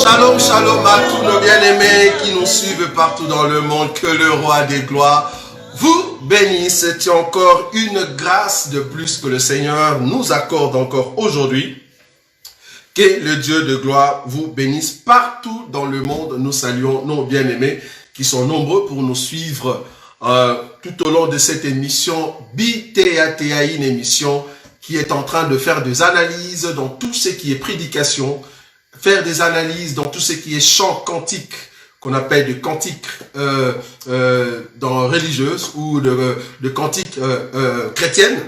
Shalom, shalom à tous nos bien-aimés qui nous suivent partout dans le monde. Que le roi des gloires vous bénisse. C'est encore une grâce de plus que le Seigneur nous accorde encore aujourd'hui. Que le Dieu de gloire vous bénisse partout dans le monde. Nous saluons nos bien-aimés qui sont nombreux pour nous suivre tout au long de cette émission BTATA, une émission qui est en train de faire des analyses dans tout ce qui est prédication, faire des analyses dans tout ce qui est chant cantique, qu'on appelle de cantiques religieuses ou de cantiques chrétiennes.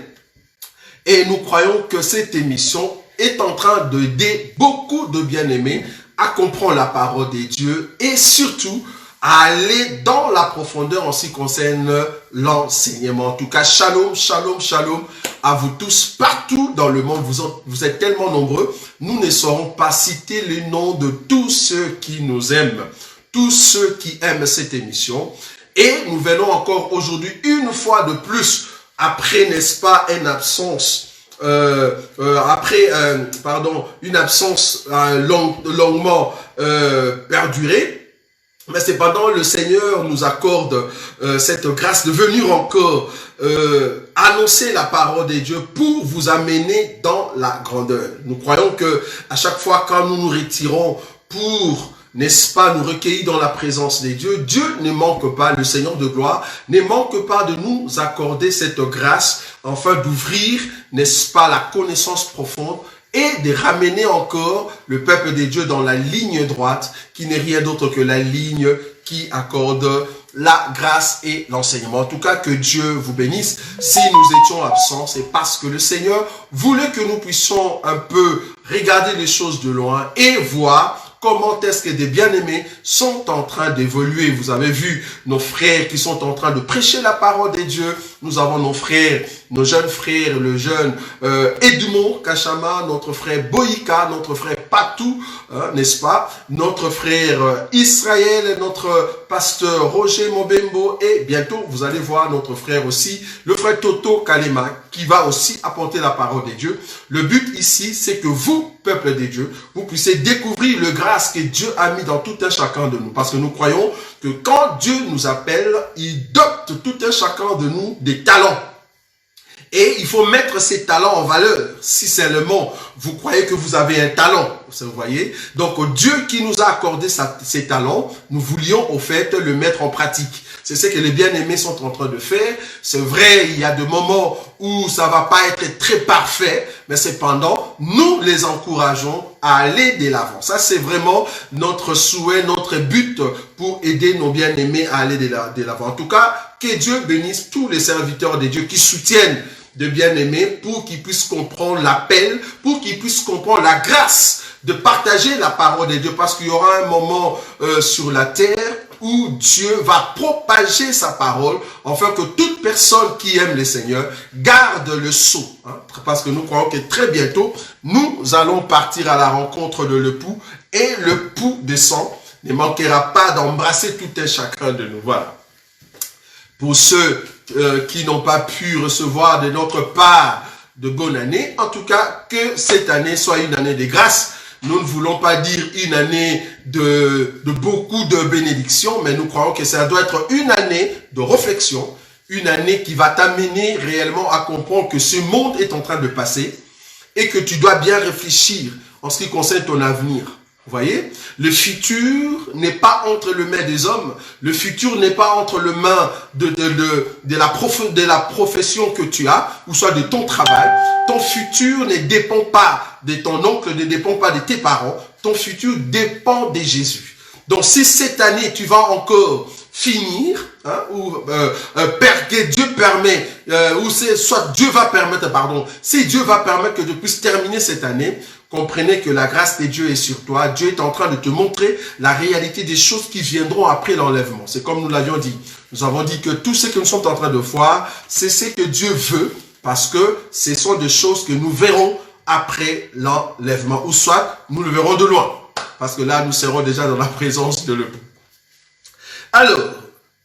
Et nous croyons que cette émission est en train d'aider beaucoup de bien-aimés à comprendre la parole de Dieu et surtout à aller dans la profondeur en ce qui concerne l'enseignement. En tout cas, shalom, shalom, shalom à vous tous partout dans le monde. Vous êtes tellement nombreux. Nous ne saurons pas citer les noms de tous ceux qui nous aiment, tous ceux qui aiment cette émission. Et nous venons encore aujourd'hui, une fois de plus, après, n'est-ce pas, une absence, une absence longuement perdurée. Mais cependant, le Seigneur nous accorde cette grâce de venir encore annoncer la parole de Dieu pour vous amener dans la grandeur. Nous croyons que à chaque fois quand nous nous retirons pour, n'est-ce pas, nous recueillir dans la présence de Dieu, Dieu ne manque pas, le Seigneur de gloire ne manque pas de nous accorder cette grâce afin d'ouvrir, n'est-ce pas, la connaissance profonde et de ramener encore le peuple de Dieu dans la ligne droite, qui n'est rien d'autre que la ligne qui accorde la grâce et l'enseignement. En tout cas, que Dieu vous bénisse. Si nous étions absents, c'est parce que le Seigneur voulait que nous puissions un peu regarder les choses de loin et voir comment est-ce que des bien-aimés sont en train d'évoluer. Vous avez vu nos frères qui sont en train de prêcher la parole de Dieu. Nous avons nos frères, nos jeunes frères, le jeune Edmond Kachama, notre frère Boïka, notre frère Patou, n'est-ce pas? Notre frère Israël, notre pasteur Roger Mobembo et bientôt vous allez voir notre frère aussi, le frère Toto Kalema, qui va aussi apporter la parole de Dieu. Le but ici, c'est que vous, peuple de Dieu, vous puissiez découvrir le grâce que Dieu a mis dans tout un chacun de nous. Parce que nous croyons que quand Dieu nous appelle, il dote tout un chacun de nous des talents. Et il faut mettre ces talents en valeur. Si seulement vous croyez que vous avez un talent, vous voyez. Donc Dieu qui nous a accordé ces talents, nous voulions au fait le mettre en pratique. C'est ce que les bien-aimés sont en train de faire. C'est vrai, il y a des moments où ça va pas être très parfait, mais cependant, nous les encourageons à aller de l'avant. Ça, c'est vraiment notre souhait, notre but pour aider nos bien-aimés à aller de l'avant. En tout cas, que Dieu bénisse tous les serviteurs de Dieu qui soutiennent de bien-aimés pour qu'ils puissent comprendre l'appel, pour qu'ils puissent comprendre la grâce de partager la parole de Dieu, parce qu'il y aura un moment sur la terre où Dieu va propager sa parole, afin que toute personne qui aime le Seigneur garde le sceau. Parce que nous croyons que très bientôt, nous allons partir à la rencontre de l'époux, et l'époux descend, ne manquera pas d'embrasser tout un chacun de nous. Voilà. Pour ceux qui n'ont pas pu recevoir de notre part de bonne année, en tout cas, que cette année soit une année de grâce. Nous ne voulons pas dire une année de beaucoup de bénédictions, mais nous croyons que ça doit être une année de réflexion, une année qui va t'amener réellement à comprendre que ce monde est en train de passer et que tu dois bien réfléchir en ce qui concerne ton avenir. Vous voyez, le futur n'est pas entre les mains des hommes, le futur n'est pas entre les mains de la profession que tu as, ou soit de ton travail. Ton futur ne dépend pas de ton oncle, ne dépend pas de tes parents, ton futur dépend de Jésus. Donc si cette année tu vas encore finir, que Dieu permet, soit Dieu va permettre, si Dieu va permettre que tu puisses terminer cette année, comprenez que la grâce de Dieu est sur toi. Dieu est en train de te montrer la réalité des choses qui viendront après l'enlèvement. C'est comme nous l'avions dit. Nous avons dit que tout ce que nous sommes en train de voir, c'est ce que Dieu veut, parce que ce sont des choses que nous verrons après l'enlèvement. Ou soit, nous le verrons de loin. Parce que là, nous serons déjà dans la présence de l'époux. Alors,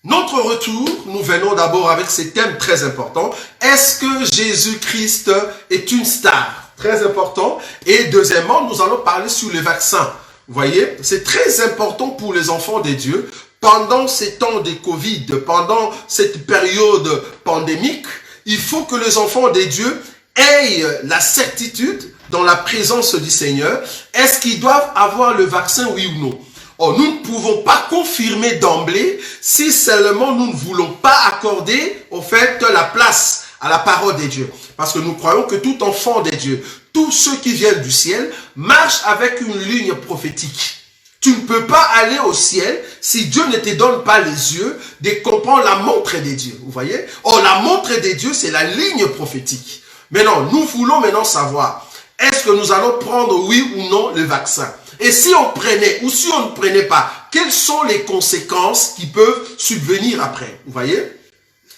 notre retour, nous venons d'abord avec ces thèmes très importants. Est-ce que Jésus-Christ est une star? Très important. Et deuxièmement, nous allons parler sur les vaccins. Vous voyez, c'est très important pour les enfants de Dieu, pendant ces temps de Covid, pendant cette période pandémique, il faut que les enfants de Dieu aient la certitude dans la présence du Seigneur. Est-ce qu'ils doivent avoir le vaccin, oui ou non? Or, nous ne pouvons pas confirmer d'emblée si seulement nous ne voulons pas accorder, au fait, la place à la parole de Dieu. Parce que nous croyons que tout enfant de Dieu, tous ceux qui viennent du ciel, marchent avec une ligne prophétique. Tu ne peux pas aller au ciel si Dieu ne te donne pas les yeux de comprendre la montre de Dieu. Vous voyez? Or, la montre de Dieu, c'est la ligne prophétique. Maintenant, nous voulons maintenant savoir, est-ce que nous allons prendre oui ou non le vaccin? Et si on prenait ou si on ne prenait pas, quelles sont les conséquences qui peuvent subvenir après? Vous voyez?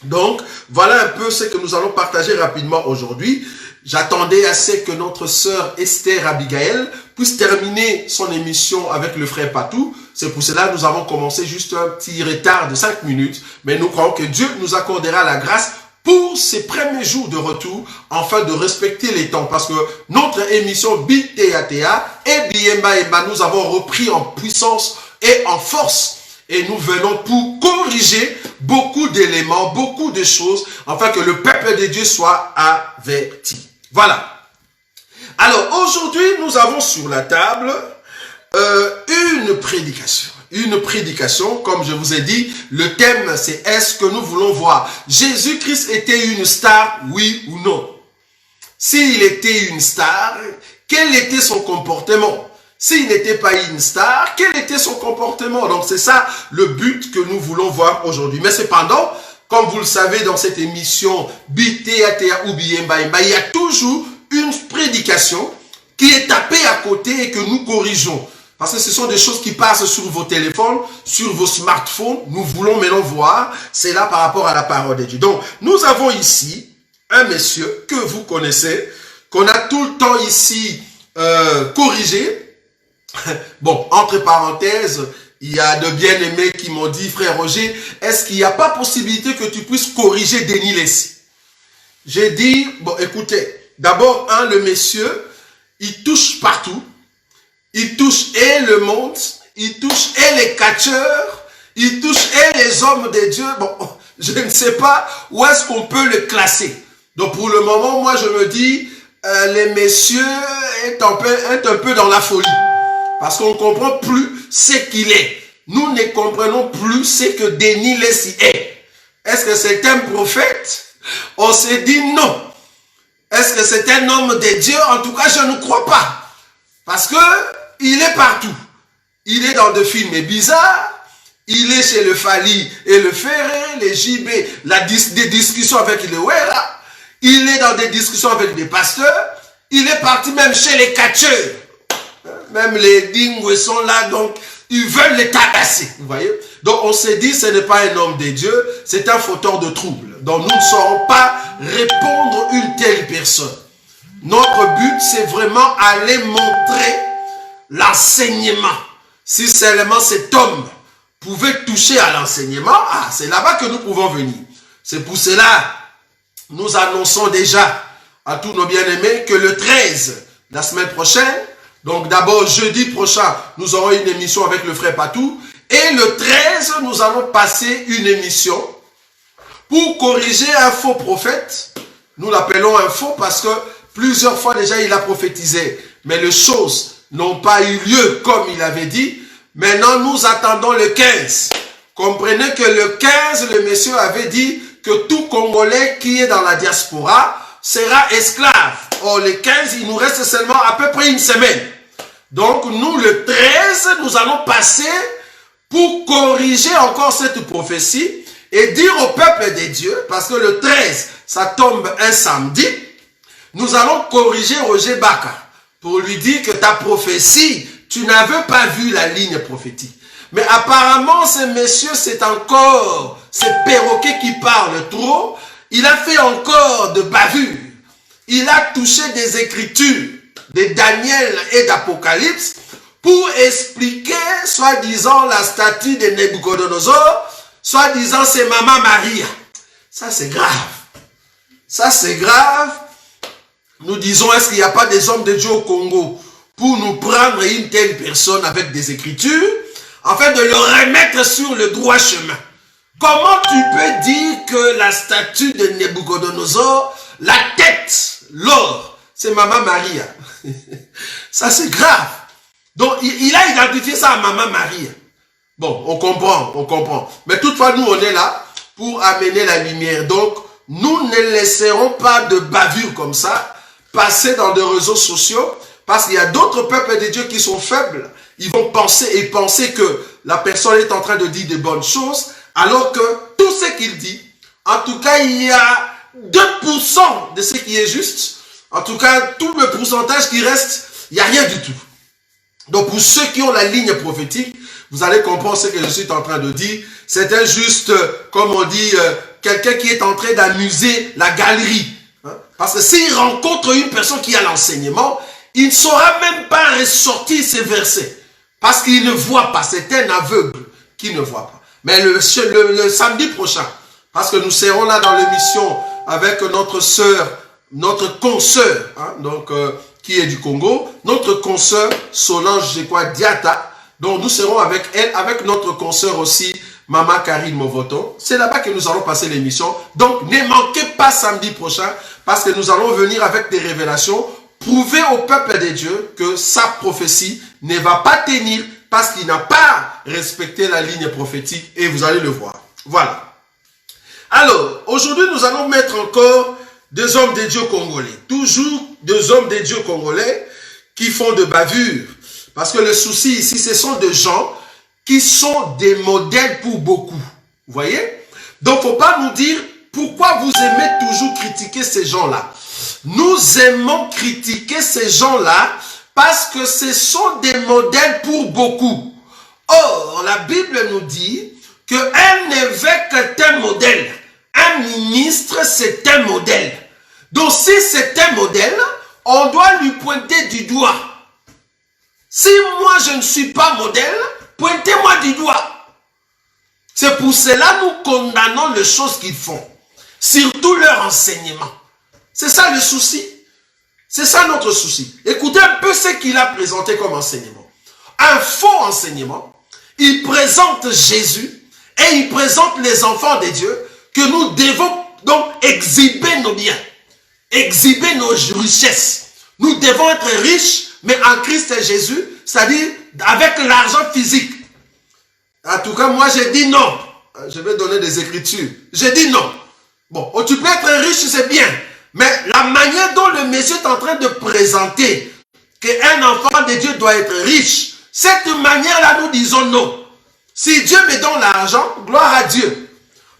Donc, voilà un peu ce que nous allons partager rapidement aujourd'hui. J'attendais assez que notre sœur Esther Abigail puisse terminer son émission avec le frère Patou. C'est pour cela que nous avons commencé juste un petit retard de 5 minutes. Mais nous croyons que Dieu nous accordera la grâce pour ces premiers jours de retour, afin de respecter les temps. Parce que notre émission BTATA et Biemba Eba, nous avons repris en puissance et en force. Et nous venons pour corriger beaucoup d'éléments, beaucoup de choses, afin que le peuple de Dieu soit averti. Voilà. Alors, aujourd'hui, nous avons sur la table une prédication. Une prédication, comme je vous ai dit, le thème c'est est-ce que nous voulons voir Jésus-Christ était une star, oui ou non? S'il était une star, quel était son comportement? S'il n'était pas une star, quel était son comportement? Donc c'est ça le but que nous voulons voir aujourd'hui. Mais cependant, comme vous le savez dans cette émission BTATA ou Biemba Eba, il y a toujours une prédication qui est tapée à côté et que nous corrigeons. Parce que ce sont des choses qui passent sur vos téléphones, sur vos smartphones. Nous voulons maintenant voir cela par rapport à la parole de Dieu. Donc, nous avons ici un monsieur que vous connaissez, qu'on a tout le temps ici corrigé. Bon, entre parenthèses, il y a de bien-aimés qui m'ont dit, frère Roger, est-ce qu'il n'y a pas possibilité que tu puisses corriger Denis Lessie? J'ai dit, bon, écoutez, d'abord, le monsieur, il touche partout. Il touche et le monde, il touche et les catcheurs, il touche et les hommes de Dieu. Bon, je ne sais pas où est-ce qu'on peut le classer. Donc pour le moment, moi je me dis, les messieurs est un peu dans la folie. Parce qu'on ne comprend plus ce qu'il est. Nous ne comprenons plus ce que Denis Lessie est. Est-ce que c'est un prophète? On s'est dit non. Est-ce que c'est un homme de Dieu? En tout cas, je ne crois pas. Parce que il est partout. Il est dans des films bizarres. Il est chez le Fali et le Ferré, les JB, des discussions avec les Wera. Il est dans des discussions avec des pasteurs. Il est parti même chez les catcheurs. Même les dingos sont là, donc ils veulent les tabasser. Vous voyez? Donc on s'est dit, ce n'est pas un homme de Dieu, c'est un fauteur de troubles. Donc nous ne saurons pas répondre une telle personne. Notre but, c'est vraiment aller montrer l'enseignement. Si seulement cet homme pouvait toucher à l'enseignement, c'est là-bas que nous pouvons venir. C'est pour cela, nous annonçons déjà à tous nos bien-aimés que le 13, la semaine prochaine, donc d'abord jeudi prochain, nous aurons une émission avec le frère Patou, et le 13, nous allons passer une émission pour corriger un faux prophète. Nous l'appelons un faux parce que plusieurs fois déjà il a prophétisé, mais les choses n'ont pas eu lieu comme il avait dit. Maintenant, nous attendons le 15. Comprenez que le 15, le monsieur avait dit que tout Congolais qui est dans la diaspora sera esclave. Or, le 15, il nous reste seulement à peu près une semaine. Donc, nous, le 13, nous allons passer pour corriger encore cette prophétie et dire au peuple de Dieu, parce que le 13, ça tombe un samedi, nous allons corriger Roger Baka pour lui dire que ta prophétie, tu n'avais pas vu la ligne prophétique. Mais apparemment, ce monsieur, c'est encore ce perroquet qui parle trop. Il a fait encore de bavures. Il a touché des écritures de Daniel et d'Apocalypse pour expliquer, soi-disant, la statue de Nebuchadnezzar, soi-disant, c'est Maman Maria. Ça, c'est grave. Ça, c'est grave. Nous disons, est-ce qu'il n'y a pas des hommes de Dieu au Congo pour nous prendre une telle personne avec des écritures, afin de le remettre sur le droit chemin. Comment tu peux dire que la statue de Nabucodonosor, la tête, l'or, c'est Maman Maria? Ça c'est grave. Donc il a identifié ça à Maman Maria. Bon, on comprend. Mais toutefois, nous on est là pour amener la lumière. Donc, nous ne laisserons pas de bavure comme ça passer dans des réseaux sociaux, parce qu'il y a d'autres peuples de Dieu qui sont faibles. Ils vont penser que la personne est en train de dire de bonnes choses, alors que tout ce qu'il dit, en tout cas, il y a 2% de ce qui est juste. En tout cas, tout le pourcentage qui reste, il n'y a rien du tout. Donc, pour ceux qui ont la ligne prophétique, vous allez comprendre ce que je suis en train de dire. C'est juste, comme on dit, quelqu'un qui est en train d'amuser la galerie. Hein? Parce que s'il rencontre une personne qui a l'enseignement, il ne saura même pas ressortir ces versets. Parce qu'il ne voit pas. C'est un aveugle qui ne voit pas. Mais le samedi prochain, parce que nous serons là dans l'émission avec notre sœur, notre consoeur, hein, donc qui est du Congo, notre consoeur Solange, je crois, Diata. Donc nous serons avec elle, avec notre consoeur aussi, Maman Karine Movoton. C'est là-bas que nous allons passer l'émission. Donc ne manquez pas samedi prochain, parce que nous allons venir avec des révélations, prouver au peuple de Dieu que sa prophétie ne va pas tenir, parce qu'il n'a pas respecté la ligne prophétique, et vous allez le voir. Voilà. Alors, aujourd'hui, nous allons mettre encore des hommes de Dieu congolais. Toujours des hommes de Dieu congolais qui font de bavures. Parce que le souci ici, ce sont des gens qui sont des modèles pour beaucoup. Vous voyez? Donc, il ne faut pas nous dire pourquoi vous aimez toujours critiquer ces gens-là. Nous aimons critiquer ces gens-là parce que ce sont des modèles pour beaucoup. Or, la Bible nous dit qu'un évêque est un modèle. Un ministre, c'est un modèle. Donc, si c'est un modèle, on doit lui pointer du doigt. Si moi, je ne suis pas modèle, pointez-moi du doigt. C'est pour cela que nous condamnons les choses qu'ils font. Surtout leur enseignement. C'est ça le souci. C'est ça notre souci. Écoutez un peu ce qu'il a présenté comme enseignement. Un faux enseignement. Il présente Jésus et il présente les enfants de Dieu que nous devons donc exhiber nos biens. Exhiber nos richesses. Nous devons être riches, mais en Christ et Jésus, c'est-à-dire avec l'argent physique. En tout cas, moi, j'ai dit non. Je vais donner des écritures. J'ai dit non. Bon, tu peux être riche, c'est bien. Mais la manière dont le monsieur est en train de présenter qu'un enfant de Dieu doit être riche, cette manière-là, nous disons non. Si Dieu me donne l'argent, gloire à Dieu.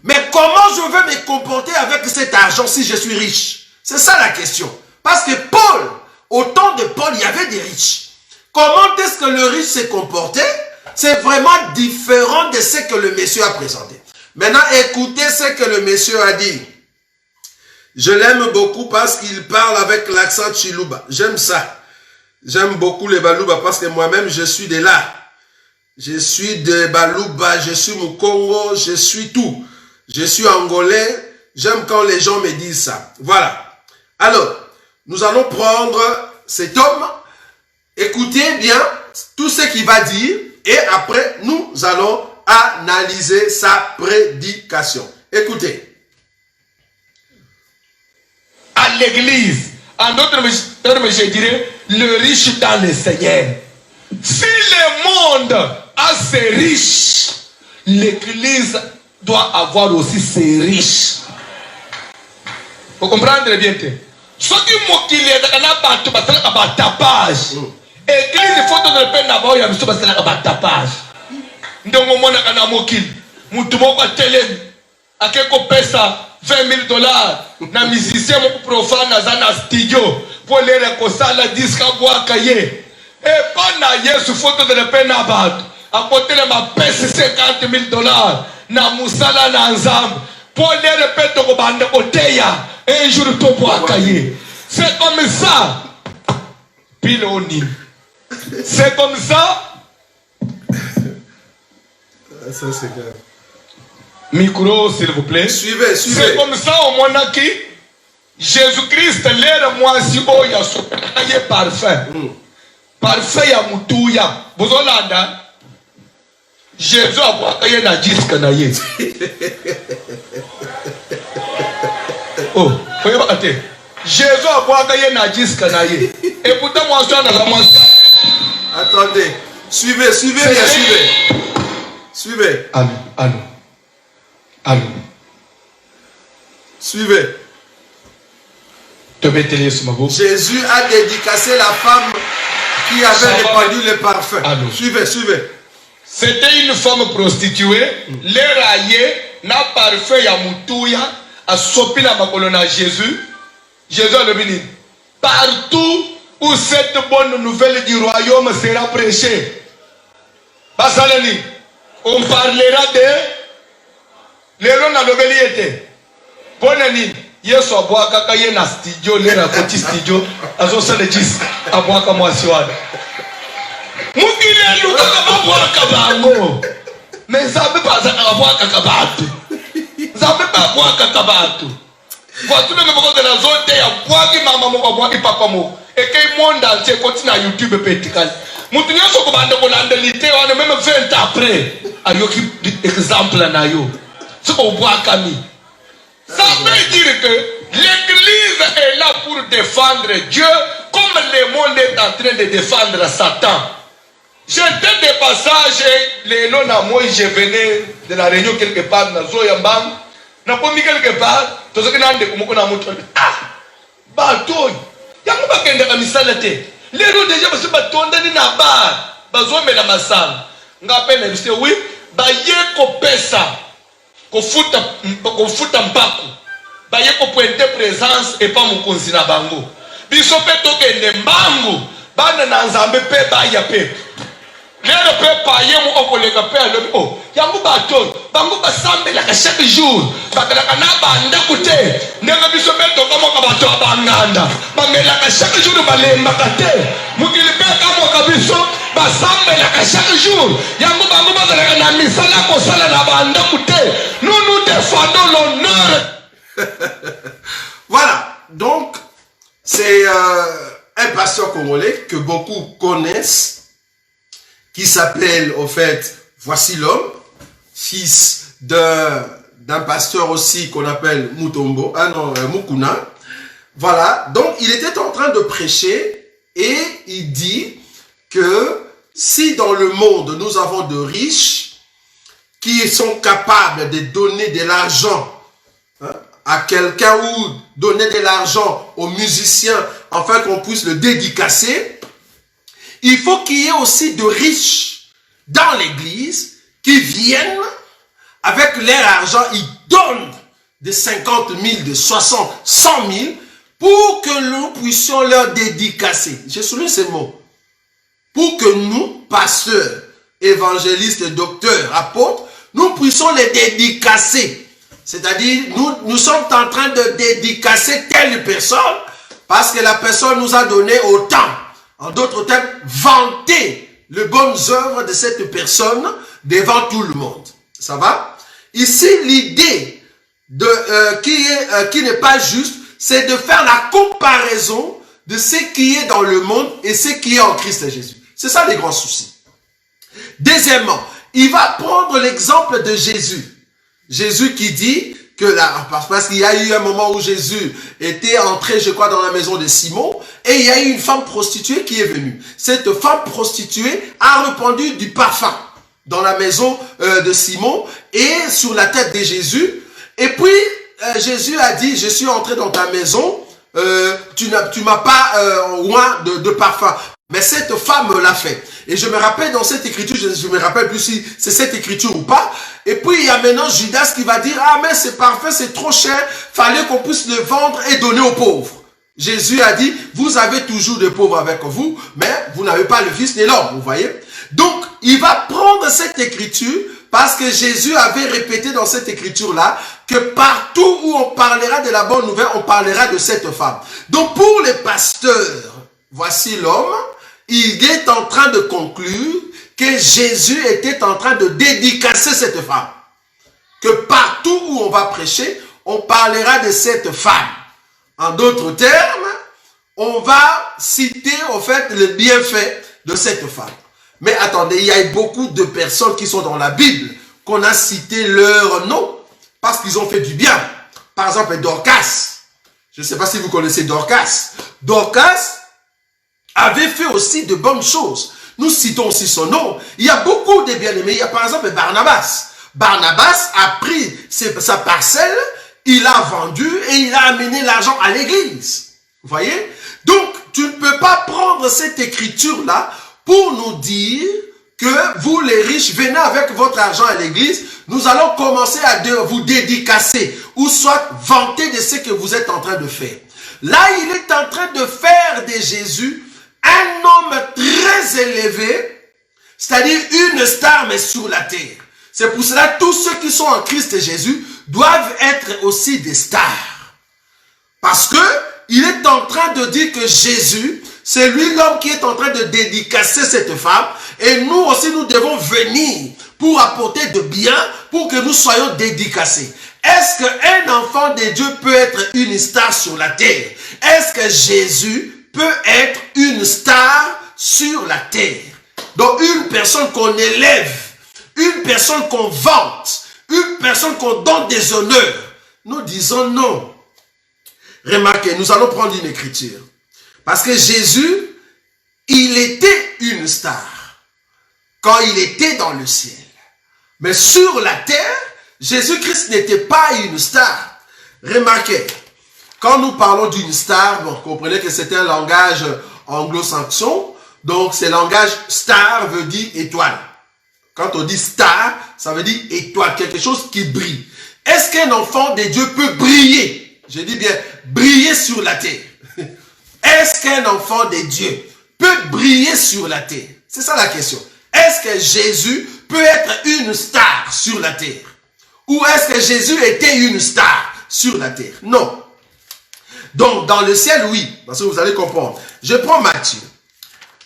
Mais comment je veux me comporter avec cet argent si je suis riche? C'est ça la question. Parce que Paul, au temps de Paul, il y avait des riches. Comment est-ce que le riche s'est comporté? C'est vraiment différent de ce que le monsieur a présenté. Maintenant, écoutez ce que le monsieur a dit. Je l'aime beaucoup parce qu'il parle avec l'accent Chiluba. J'aime ça. J'aime beaucoup les Baluba parce que moi-même, je suis de là. Je suis de Baluba, je suis Mukongo, je suis tout. Je suis angolais. J'aime quand les gens me disent ça. Voilà. Alors, nous allons prendre cet homme. Écoutez bien tout ce qu'il va dire. Et après, nous allons analyser sa prédication. Écoutez. À l'église, en d'autres termes, je dirais, le riche dans le Seigneur. Si le monde a ses riches, l'église doit avoir aussi ses riches. Vous comprenez bien? Ce qui est tapage. Église, il faut donner le pain d'abord, il y a un tapage. Donc, on a un mokil. Moutoumoko télé, à quelque pesa. $20,000 na musicien mon profane na studio pour les recosala disque boaka ye et pas na yesu photo de la peine abat à côté de ma pèse $50,000 na musala na nzambe pour les répéter au bande oteya un jour to boaka ye. C'est comme ça piloni, c'est comme ça. Ça c'est clair. Micro, s'il vous plaît. Suivez. C'est comme ça au monde qui Jésus-Christ, l'air moi si oh il y a ce parfum. parfait ya mutuya. Bozolanda. Jésus a boakaye na jiska na ye. Oh, voyez pas ate. Jésus a boakaye na jiska na ye. Et pourtant moi je suis dans la manche. Attendez. Suivez, suivez bien, suivez. Suivez. Allô. Suivez. Jésus a dédicacé la femme qui avait répandu le parfum. Suivez, suivez. C'était une femme prostituée. Les raillés n'a parfait ya mutuya a sopi la makolona Jésus. Jésus a le béni. Partout où cette bonne nouvelle du royaume sera prêchée. Basalani, on parlera de l'éron na lobeli était. Bonani, yesu abwaka kaye na studio, lera koti studio, azo sale jis abwaka mwasiwada. Mukile luka abwaka bango. Mais ça peut pas abwaka kabatu. Ça peut pas abwaka kabatu. Voiture me boko de la zone ya bwaki mama moko bwaki papa moko. Et que monde entier continue à YouTube pétical. Mutunya soko bande ko landelité on même 20 après ayoki exemple na yo. Soko bwaka mi. Ça veut dire que l'église est là pour défendre Dieu comme le monde est en train de défendre Satan. J'étais des passages, les noms à moi, je venais de la réunion quelque part, dans Zoyambam, n'a pas mis quelque part, tout ce que n'a de comme on a montré. Ah! Bateau! Y'a pas qu'un de la misalate. Les routes déjà, parce que bateau, on est dans bar, bazo mais la massal. N'a pas même dit oui, bah yé ko pesa, ko futa mpako, bah yé ko pointe présence et pas mon consina bango. Biso pe toke ne mbango, bah na nzambe pe bah ya pe. Lero pe paye mu okolega pe alobi oh yango bato bango basambela ka chaque jour bakala kana banda kute ndenge biso beto kama ka bato abanganda bamela ka chaque jour balemba kate mukili pe kama ka biso basambela ka chaque jour yango bango bazala na misala ko sala na banda kute nous défendons l'honneur. Voilà, donc c'est un pasteur congolais que beaucoup connaissent, qui s'appelle, au fait, Voici l'homme, fils d'un pasteur aussi qu'on appelle Mukuna. Voilà, donc il était en train de prêcher et il dit que si dans le monde nous avons de riches qui sont capables de donner de l'argent à quelqu'un ou donner de l'argent aux musiciens afin qu'on puisse le dédicacer, il faut qu'il y ait aussi de riches dans l'église qui viennent avec leur argent, ils donnent de 50 000, de 60, 100 000 pour que nous puissions leur dédicacer. J'ai souligné ces mots. Pour que nous, pasteurs, évangélistes, docteurs, apôtres, nous puissions les dédicacer. C'est-à-dire, nous sommes en train de dédicacer telle personne parce que la personne nous a donné autant. En d'autres termes, vanter les bonnes œuvres de cette personne devant tout le monde. Ça va? Ici, l'idée qui n'est pas juste, c'est de faire la comparaison de ce qui est dans le monde et ce qui est en Christ Jésus. C'est ça les grands soucis. Deuxièmement, il va prendre l'exemple de Jésus. Jésus qui dit que là, parce qu'il y a eu un moment où Jésus était entré, je crois, dans la maison de Simon, et il y a eu une femme prostituée qui est venue. Cette femme prostituée a répandu du parfum dans la maison de Simon et sur la tête de Jésus. Et puis, Jésus a dit, je suis entré dans ta maison, tu m'as pas loin de parfum. Mais cette femme l'a fait. Et je me rappelle dans cette écriture, je me rappelle plus si c'est cette écriture ou pas. Et puis il y a maintenant Judas qui va dire, ah mais c'est parfait, c'est trop cher, fallait qu'on puisse le vendre et donner aux pauvres. Jésus a dit, vous avez toujours des pauvres avec vous, mais vous n'avez pas le fils ni l'homme, vous voyez. Donc il va prendre cette écriture parce que Jésus avait répété dans cette écriture-là que partout où on parlera de la bonne nouvelle, on parlera de cette femme. Donc pour les pasteurs, voici l'homme, il est en train de conclure que Jésus était en train de dédicacer cette femme. Que partout où on va prêcher, on parlera de cette femme. En d'autres termes, on va citer au fait le bienfait de cette femme. Mais attendez, il y a beaucoup de personnes qui sont dans la Bible, qu'on a cité leur nom, parce qu'ils ont fait du bien. Par exemple, Dorcas. Je ne sais pas si vous connaissez Dorcas. Dorcas avait fait aussi de bonnes choses. Nous citons aussi son nom. Il y a beaucoup de bien-aimés. Il y a par exemple Barnabas. Barnabas a pris sa parcelle, il a vendu et il a amené l'argent à l'église. Vous voyez? Donc, tu ne peux pas prendre cette écriture-là pour nous dire que vous les riches, venez avec votre argent à l'église, nous allons commencer à vous dédicacer ou soit vanter de ce que vous êtes en train de faire. Là, il est en train de faire de Jésus un homme très élevé, c'est-à-dire une star mais sur la terre. C'est pour cela que tous ceux qui sont en Christ Jésus doivent être aussi des stars. Parce que il est en train de dire que Jésus, c'est lui l'homme qui est en train de dédicacer cette femme. Et nous aussi, nous devons venir pour apporter de bien, pour que nous soyons dédicacés. Est-ce qu'un enfant de Dieu peut être une star sur la terre? Est-ce que Jésus peut être une star sur la terre? Donc une personne qu'on élève, une personne qu'on vante, une personne qu'on donne des honneurs. Nous disons non. Remarquez, nous allons prendre une écriture. Parce que Jésus, il était une star quand il était dans le ciel. Mais sur la terre, Jésus-Christ n'était pas une star. Remarquez, quand nous parlons d'une star, bon, comprenez que c'est un langage anglo-saxon. Donc, ce langage star veut dire étoile. Quand on dit star, ça veut dire étoile, quelque chose qui brille. Est-ce qu'un enfant de Dieu peut briller? Je dis bien, briller sur la terre. Est-ce qu'un enfant de Dieu peut briller sur la terre? C'est ça la question. Est-ce que Jésus peut être une star sur la terre? Ou est-ce que Jésus était une star sur la terre? Non. Donc, dans le ciel, oui. Parce que vous allez comprendre. Je prends Matthieu.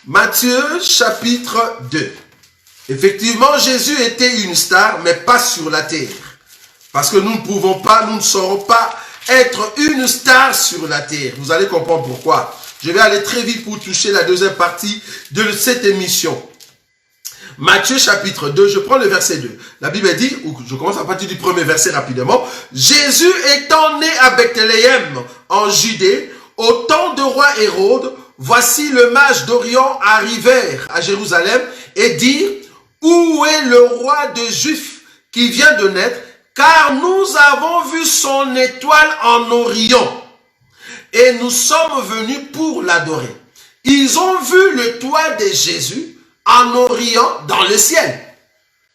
Matthieu, chapitre 2. Effectivement, Jésus était une star, mais pas sur la terre. Parce que nous ne pouvons pas, nous ne saurons pas être une star sur la terre. Vous allez comprendre pourquoi. Je vais aller très vite pour toucher la deuxième partie de cette émission. Matthieu chapitre 2, je prends le verset 2. La Bible dit, ou je commence à partir du premier verset rapidement. Jésus étant né à Bethléem en Judée, au temps de roi Hérode, voici le mage d'Orient arrivèrent à Jérusalem et dirent, où est le roi des Juifs qui vient de naître? Car nous avons vu son étoile en Orient et nous sommes venus pour l'adorer. Ils ont vu le toit de Jésus en Orient dans le ciel.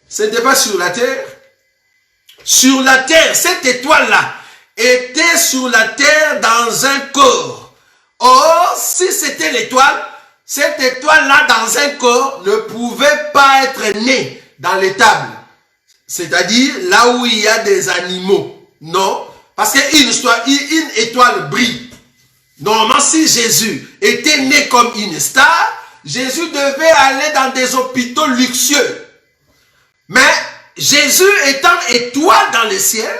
Ce n'était pas sur la terre. Sur la terre, cette étoile-là était sur la terre dans un corps. Or, si c'était l'étoile, cette étoile-là dans un corps ne pouvait pas être née dans l'étable. C'est-à-dire là où il y a des animaux. Non, parce qu'une étoile brille. Normalement, si Jésus était né comme une star, Jésus devait aller dans des hôpitaux luxueux. Mais Jésus étant étoile dans le ciel,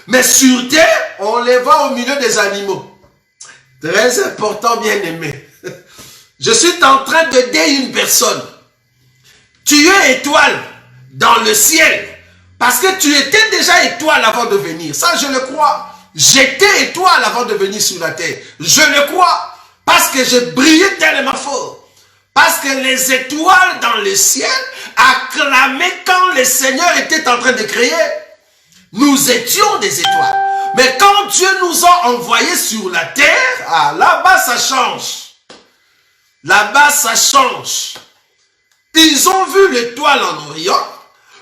mais sur terre, on les voit au milieu des animaux. Très important, bien aimé. Je suis en train de dire une personne. Tu es étoile dans le ciel. Parce que tu étais déjà étoile avant de venir. Ça, je le crois. J'étais étoile avant de venir sur la terre. Je le crois. Parce que j'ai brillé tellement fort. Parce que les étoiles dans le ciel acclamaient quand le Seigneur était en train de créer. Nous étions des étoiles. Mais quand Dieu nous a envoyés sur la terre, là-bas ça change. Là-bas ça change. Ils ont vu l'étoile en Orient.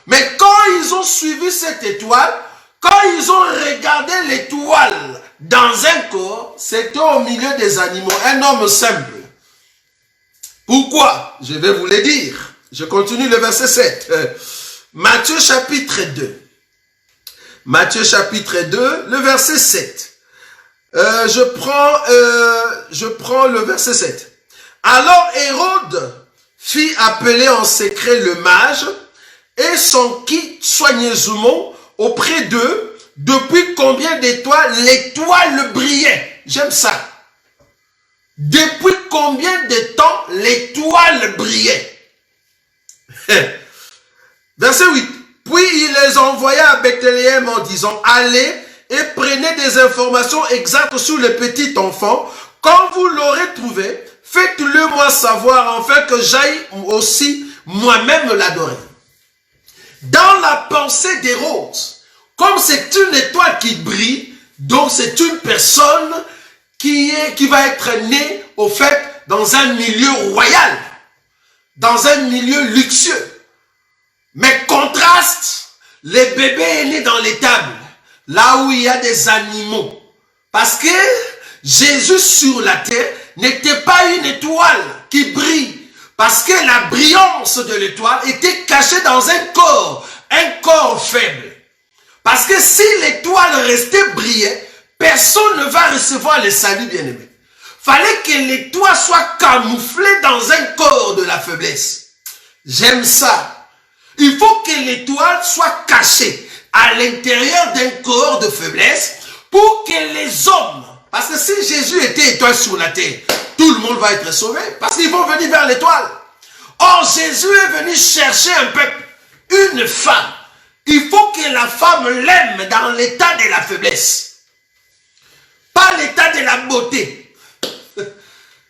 Mais quand ils ont suivi cette étoile, quand ils ont regardé l'étoile dans un corps, c'était au milieu des animaux, un homme simple. Pourquoi? Je vais vous le dire. Je continue le verset 7. Matthieu chapitre 2. Matthieu chapitre 2, le verset 7. Je prends le verset 7. Alors Hérode fit appeler en secret le mage et s'enquit soigneusement auprès d'eux depuis combien d'étoiles l'étoile brillait. J'aime ça. depuis combien de temps l'étoile brillait? Verset 8. Puis il les envoya à Bethléem en disant, allez et prenez des informations exactes sur le petit enfant. Quand vous l'aurez trouvé, faites-le moi savoir afin que j'aille aussi moi-même l'adorer. Dans la pensée d'Hérode, comme c'est une étoile qui brille, donc c'est une personne qui va être née au fait dans un milieu royal, dans un milieu luxueux. Mais contraste, les bébés est né dans l'étable, là où il y a des animaux. Parce que Jésus sur la terre n'était pas une étoile qui brille. Parce que la brillance de l'étoile était cachée dans un corps faible. Parce que si l'étoile restait brillée, personne ne va recevoir le salut bien-aimé. Fallait que l'étoile soit camouflée dans un corps de la faiblesse. J'aime ça. Il faut que l'étoile soit cachée à l'intérieur d'un corps de faiblesse pour que les hommes, parce que si Jésus était étoile sur la terre, tout le monde va être sauvé parce qu'ils vont venir vers l'étoile. Or, Jésus est venu chercher un peuple, une femme. Il faut que la femme l'aime dans l'état de la faiblesse, pas l'état de la beauté.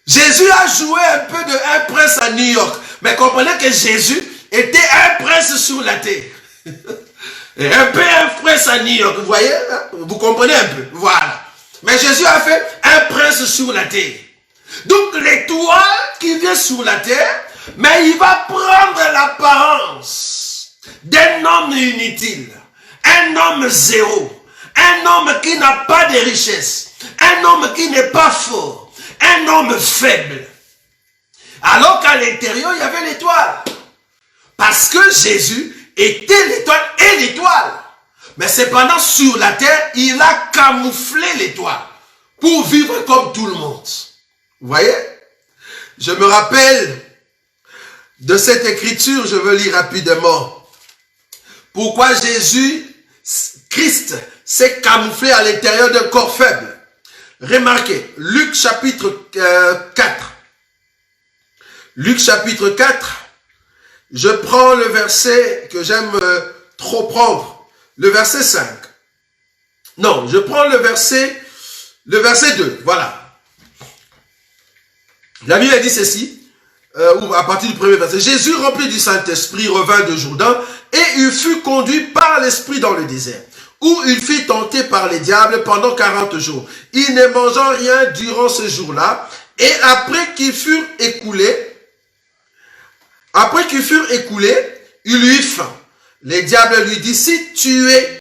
Jésus a joué un peu de un prince à New York, mais comprenez que Jésus était un prince sur la terre. Et un peu un prince à New York, vous voyez, hein? Vous comprenez un peu, voilà. Mais Jésus a fait un prince sur la terre. Donc l'étoile qui vient sur la terre, mais il va prendre l'apparence d'un homme inutile, un homme zéro, un homme qui n'a pas de richesse, un homme qui n'est pas fort, un homme faible. Alors qu'à l'intérieur, il y avait l'étoile. Parce que Jésus était l'étoile et l'étoile. Mais cependant, sur la terre, il a camouflé l'étoile pour vivre comme tout le monde. Vous voyez? Je me rappelle de cette écriture, je veux lire rapidement. Pourquoi Jésus, Christ, s'est camouflé à l'intérieur d'un corps faible. Remarquez, Luc chapitre 4. Luc chapitre 4, je prends le verset que j'aime trop prendre, le verset 5. Non, je prends le verset 2, voilà. La Bible dit ceci, à partir du premier verset. Jésus, rempli du Saint-Esprit, revint de Jourdain et il fut conduit par l'Esprit dans le désert, où il fut tenté par les diables pendant 40 jours. Il ne mangea rien durant ce jour-là, et après qu'ils furent écoulés, il eut faim. Les diables lui disent, si tu es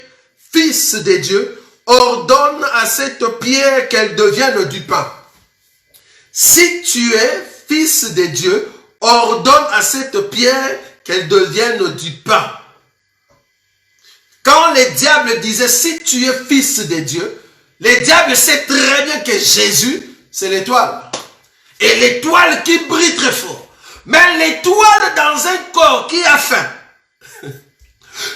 fils de Dieu, ordonne à cette pierre qu'elle devienne du pain. Si tu es fils de Dieu, ordonne à cette pierre qu'elle devienne du pain. Quand les diables disaient, si tu es fils de Dieu, les diables savent très bien que Jésus, c'est l'étoile. Et l'étoile qui brille très fort. Mais l'étoile dans un corps qui a faim,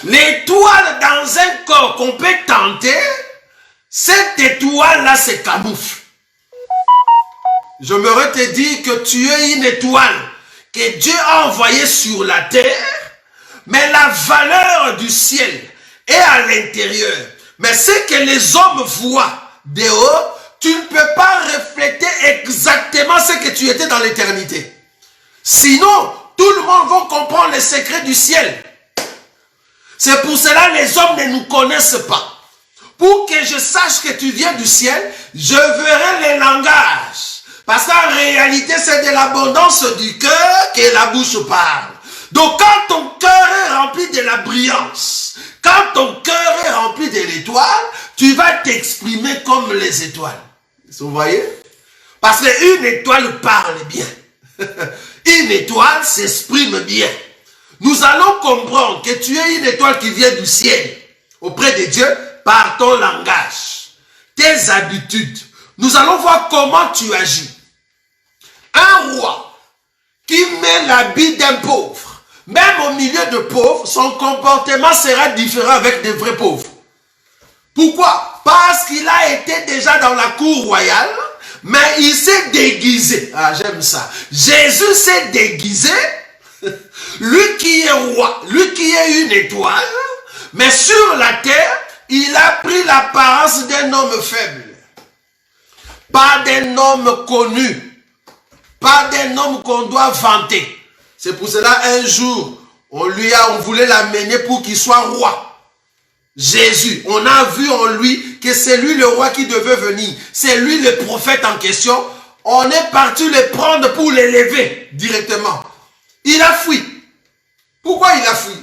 l'étoile dans un corps qu'on peut tenter, cette étoile-là se camoufle. Je me te dire que tu es une étoile que Dieu a envoyée sur la terre, mais la valeur du ciel est à l'intérieur. Mais ce que les hommes voient dehors, tu ne peux pas refléter exactement ce que tu étais dans l'éternité. Sinon, tout le monde va comprendre les secrets du ciel. C'est pour cela que les hommes ne nous connaissent pas. Pour que je sache que tu viens du ciel, je verrai les langages. Parce qu'en réalité, c'est de l'abondance du cœur que la bouche parle. Donc quand ton cœur est rempli de la brillance, quand ton cœur est rempli de l'étoile, tu vas t'exprimer comme les étoiles. Vous voyez? Parce qu'une étoile parle bien. Une étoile s'exprime bien. Nous allons comprendre que tu es une étoile qui vient du ciel, auprès de Dieu, par ton langage, tes habitudes. Nous allons voir comment tu agis. Un roi qui met l'habit d'un pauvre, même au milieu de pauvres, son comportement sera différent avec des vrais pauvres. Pourquoi? Parce qu'il a été déjà dans la cour royale, Mais il s'est déguisé. Ah, j'aime ça. Jésus s'est déguisé. Lui qui est roi, lui qui est une étoile. Mais sur la terre, il a pris l'apparence d'un homme faible. Pas d'un homme connu. Pas d'un homme qu'on doit vanter. C'est pour cela, un jour, on voulait l'amener pour qu'il soit roi. Jésus, on a vu en lui que c'est lui le roi qui devait venir. C'est lui le prophète en question. On est parti le prendre pour l'élever directement. Il a fui. Pourquoi il a fui?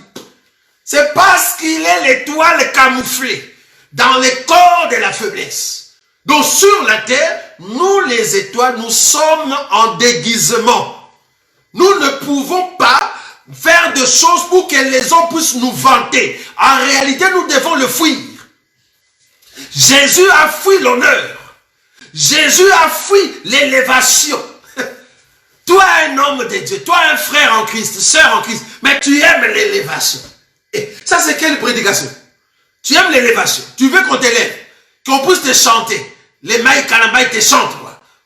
C'est parce qu'il est l'étoile camouflée dans le corps de la faiblesse. Donc sur la terre, nous les étoiles, nous sommes en déguisement. Nous ne pouvons pas faire des choses pour que les hommes puissent nous vanter. En réalité, nous devons le fuir. Jésus a fui l'honneur. Jésus a fui l'élévation. Toi, un homme de Dieu, toi, un frère en Christ, sœur en Christ, mais tu aimes l'élévation. Et ça, c'est quelle prédication? Tu aimes l'élévation. Tu veux qu'on t'élève, qu'on puisse te chanter. Les maïs Kanambaï te chantent,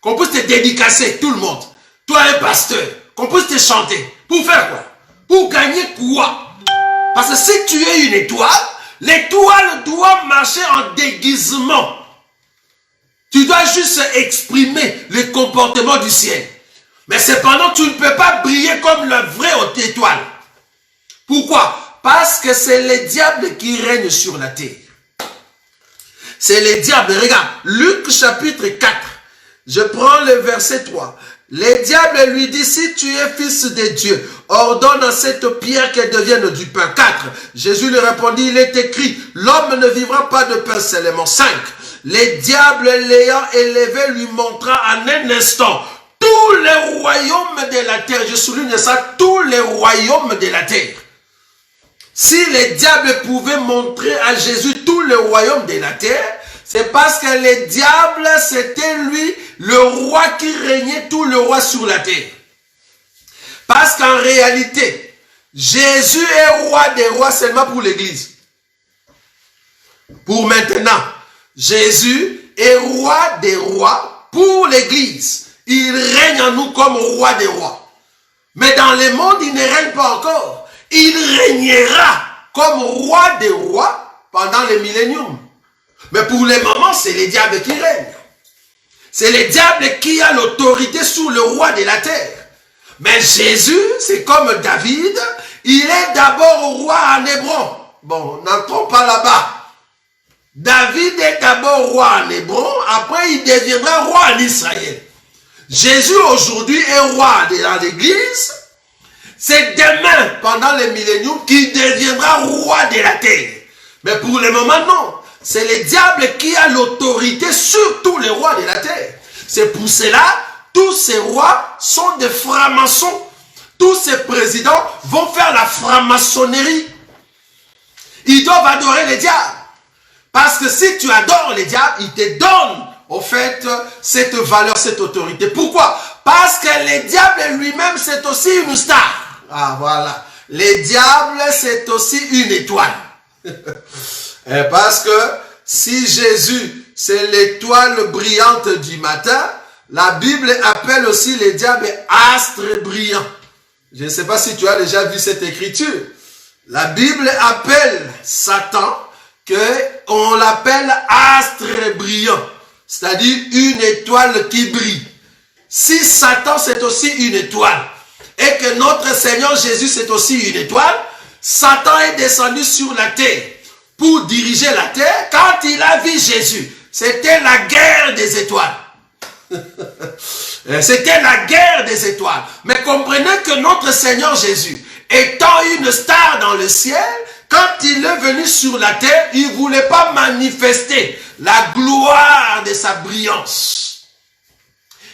qu'on puisse te dédicacer, tout le monde. Toi, un pasteur, qu'on puisse te chanter. Pour faire quoi? Pour gagner quoi? Parce que si tu es une étoile, l'étoile doit marcher en déguisement. Tu dois juste exprimer le comportement du ciel. Mais cependant, tu ne peux pas briller comme la vraie haute étoile. Pourquoi? Parce que c'est le diable qui règne sur la terre. C'est le diable. Regarde, Luc chapitre 4. Je prends le verset 3. Le diable lui dit, si tu es fils de Dieu, ordonne à cette pierre qu'elle devienne du pain. 4. Jésus lui répondit, il est écrit, l'homme ne vivra pas de pain seulement. 5. Le diable l'ayant élevé lui montra en un instant tous les royaumes de la terre. Je souligne ça, tous les royaumes de la terre. Si le diable pouvait montrer à Jésus tous les royaumes de la terre, c'est parce que le diable, c'était lui, le roi qui régnait tout le roi sur la terre. Parce qu'en réalité, Jésus est roi des rois seulement pour l'église. Pour maintenant, Jésus est roi des rois pour l'église. Il règne en nous comme roi des rois. Mais dans le monde, il ne règne pas encore. Il régnera comme roi des rois pendant le millénium. Mais pour le moment, c'est le diable qui règne. C'est le diable qui a l'autorité sur le roi de la terre. Mais Jésus, c'est comme David, il est d'abord roi en Hébron. Bon, n'entrons pas là-bas. David est d'abord roi en Hébron, après il deviendra roi en Israël. Jésus aujourd'hui est roi dans l'église. C'est demain, pendant le millénium, qu'il deviendra roi de la terre. Mais pour le moment, non. C'est le diable qui a l'autorité sur tous les rois de la terre. C'est pour cela, tous ces rois sont des francs-maçons. Tous ces présidents vont faire la franc-maçonnerie. Ils doivent adorer le diable. Parce que si tu adores le diable, il te donne, au fait, cette valeur, cette autorité. Pourquoi? Parce que le diable lui-même, c'est aussi une star. Ah, voilà. Le diable, c'est aussi une étoile. Parce que si Jésus, c'est l'étoile brillante du matin, la Bible appelle aussi le diable astre brillant. Je ne sais pas si tu as déjà vu cette écriture. La Bible appelle Satan, on l'appelle astre brillant. C'est-à-dire une étoile qui brille. Si Satan, c'est aussi une étoile, et que notre Seigneur Jésus, c'est aussi une étoile, Satan est descendu sur la terre pour diriger la terre. Quand il a vu Jésus, c'était la guerre des étoiles. C'était la guerre des étoiles. Mais comprenez que notre Seigneur Jésus, étant une star dans le ciel, quand il est venu sur la terre, il ne voulait pas manifester la gloire de sa brillance.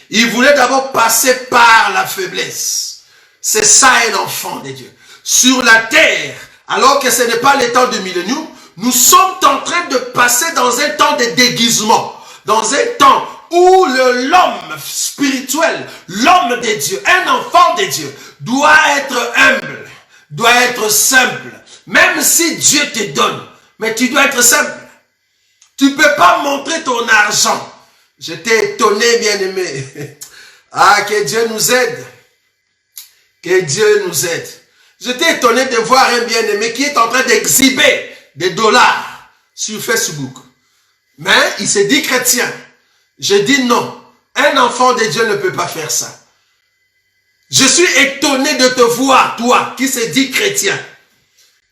Il voulait d'abord passer par la faiblesse. C'est ça un enfant de Dieu. Sur la terre, alors que ce n'est pas le temps du millénium, nous sommes en train de passer dans un temps de déguisement. Dans un temps où l'homme spirituel, l'homme de Dieu, un enfant de Dieu, doit être humble, doit être simple. Même si Dieu te donne, mais tu dois être simple. Tu ne peux pas montrer ton argent. J'étais étonné, bien-aimé. Ah, que Dieu nous aide. Que Dieu nous aide. J'étais étonné de voir un bien-aimé qui est en train d'exhiber des dollars sur Facebook. Mais il s'est dit chrétien. J'ai dit non. Un enfant de Dieu ne peut pas faire ça. Je suis étonné de te voir, toi, qui s'est dit chrétien,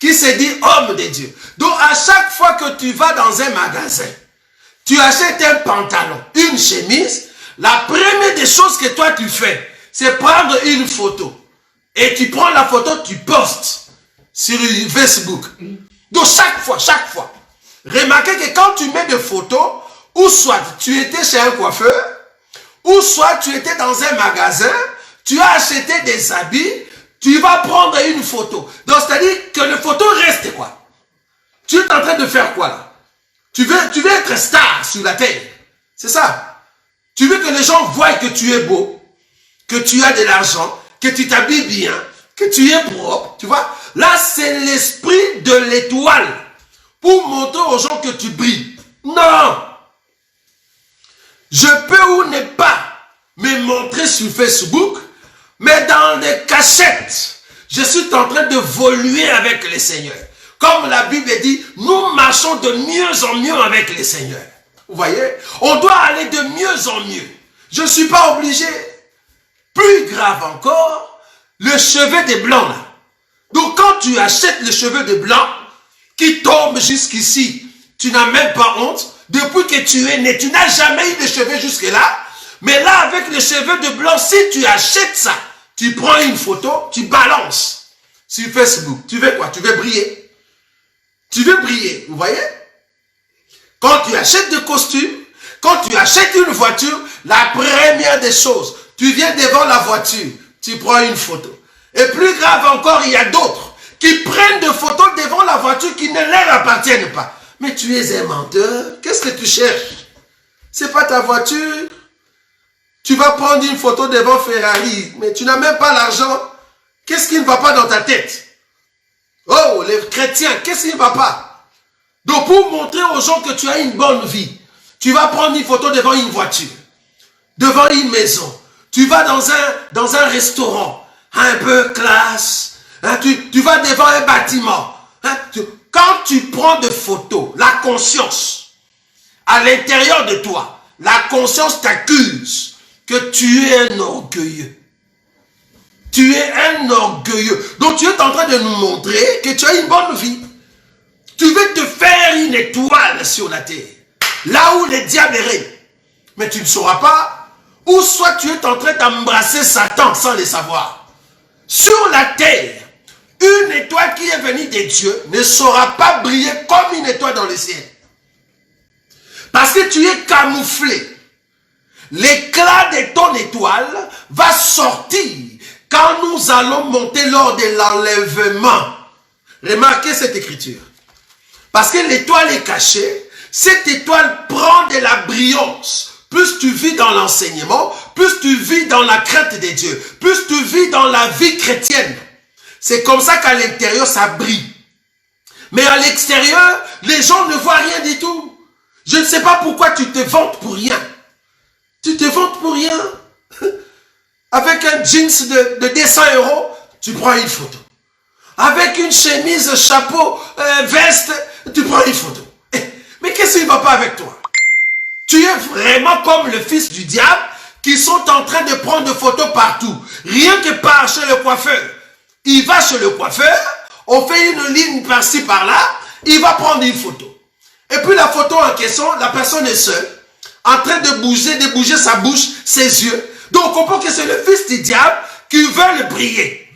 qui s'est dit homme de Dieu. Donc, à chaque fois que tu vas dans un magasin, tu achètes un pantalon, une chemise, la première des choses que toi tu fais, c'est prendre une photo. Et tu prends la photo, tu postes sur Facebook. Donc, chaque fois, remarquez que quand tu mets des photos, ou soit tu étais chez un coiffeur, ou soit tu étais dans un magasin, tu as acheté des habits, tu vas prendre une photo. Donc, c'est-à-dire que la photo reste quoi? Tu es en train de faire quoi là? Tu veux être star sur la terre. C'est ça. Tu veux que les gens voient que tu es beau, que tu as de l'argent, que tu t'habilles bien, que tu es propre. Tu vois? Là, c'est l'esprit de l'étoile pour montrer aux gens que tu brilles. Non! Je peux ou ne pas me montrer sur Facebook, mais dans les cachettes, je suis en train de d'évoluer avec le Seigneur. Comme la Bible dit, nous marchons de mieux en mieux avec le Seigneur. Vous voyez? On doit aller de mieux en mieux. Je ne suis pas obligé. Plus grave encore, le cheveu des blancs là. Donc quand tu achètes le cheveu des blancs, qui tombe jusqu'ici, tu n'as même pas honte. Depuis que tu es né, tu n'as jamais eu de cheveux jusque-là. Mais là, avec les cheveux de blanc, si tu achètes ça, tu prends une photo, tu balances sur Facebook. Tu veux quoi? Tu veux briller. Tu veux briller, vous voyez? Quand tu achètes des costumes, quand tu achètes une voiture, la première des choses, tu viens devant la voiture, tu prends une photo. Et plus grave encore, il y a d'autres qui prennent des photos devant la voiture qui ne leur appartiennent pas. Mais tu es un menteur. Qu'est-ce que tu cherches? C'est pas ta voiture. Tu vas prendre une photo devant Ferrari, mais tu n'as même pas l'argent. Qu'est-ce qui ne va pas dans ta tête? Oh, les chrétiens, qu'est-ce qui ne va pas? Donc, pour montrer aux gens que tu as une bonne vie, tu vas prendre une photo devant une voiture, devant une maison. Tu vas dans un restaurant, un peu classe. Hein, tu vas devant un bâtiment. Hein, quand tu prends des photos, la conscience, à l'intérieur de toi, la conscience t'accuse que tu es un orgueilleux. Tu es un orgueilleux. Donc tu es en train de nous montrer que tu as une bonne vie. Tu veux te faire une étoile sur la terre. Là où le diable règne. Mais tu ne sauras pas. Ou soit tu es en train d'embrasser Satan sans le savoir. Sur la terre, une étoile qui est venue de Dieu ne saura pas briller comme une étoile dans le ciel. Parce que tu es camouflé. L'éclat de ton étoile va sortir quand nous allons monter lors de l'enlèvement. Remarquez cette écriture. Parce que l'étoile est cachée, cette étoile prend de la brillance. Plus tu vis dans l'enseignement, plus tu vis dans la crainte de Dieu, plus tu vis dans la vie chrétienne. C'est comme ça qu'à l'intérieur, ça brille. Mais à l'extérieur, les gens ne voient rien du tout. Je ne sais pas pourquoi tu te vantes pour rien. Tu te vantes pour rien. Avec un jeans de 200 €, tu prends une photo. Avec une chemise, chapeau, veste, tu prends une photo. Mais qu'est-ce qui ne va pas avec toi? Tu es vraiment comme le fils du diable qui sont en train de prendre des photos partout. Rien que par chez le coiffeur. Il va chez le coiffeur, on fait une ligne par-ci, par-là, il va prendre une photo. Et puis la photo en question, la personne est seule, en train de bouger sa bouche, ses yeux. Donc on comprend que c'est le fils du diable qui veut briller.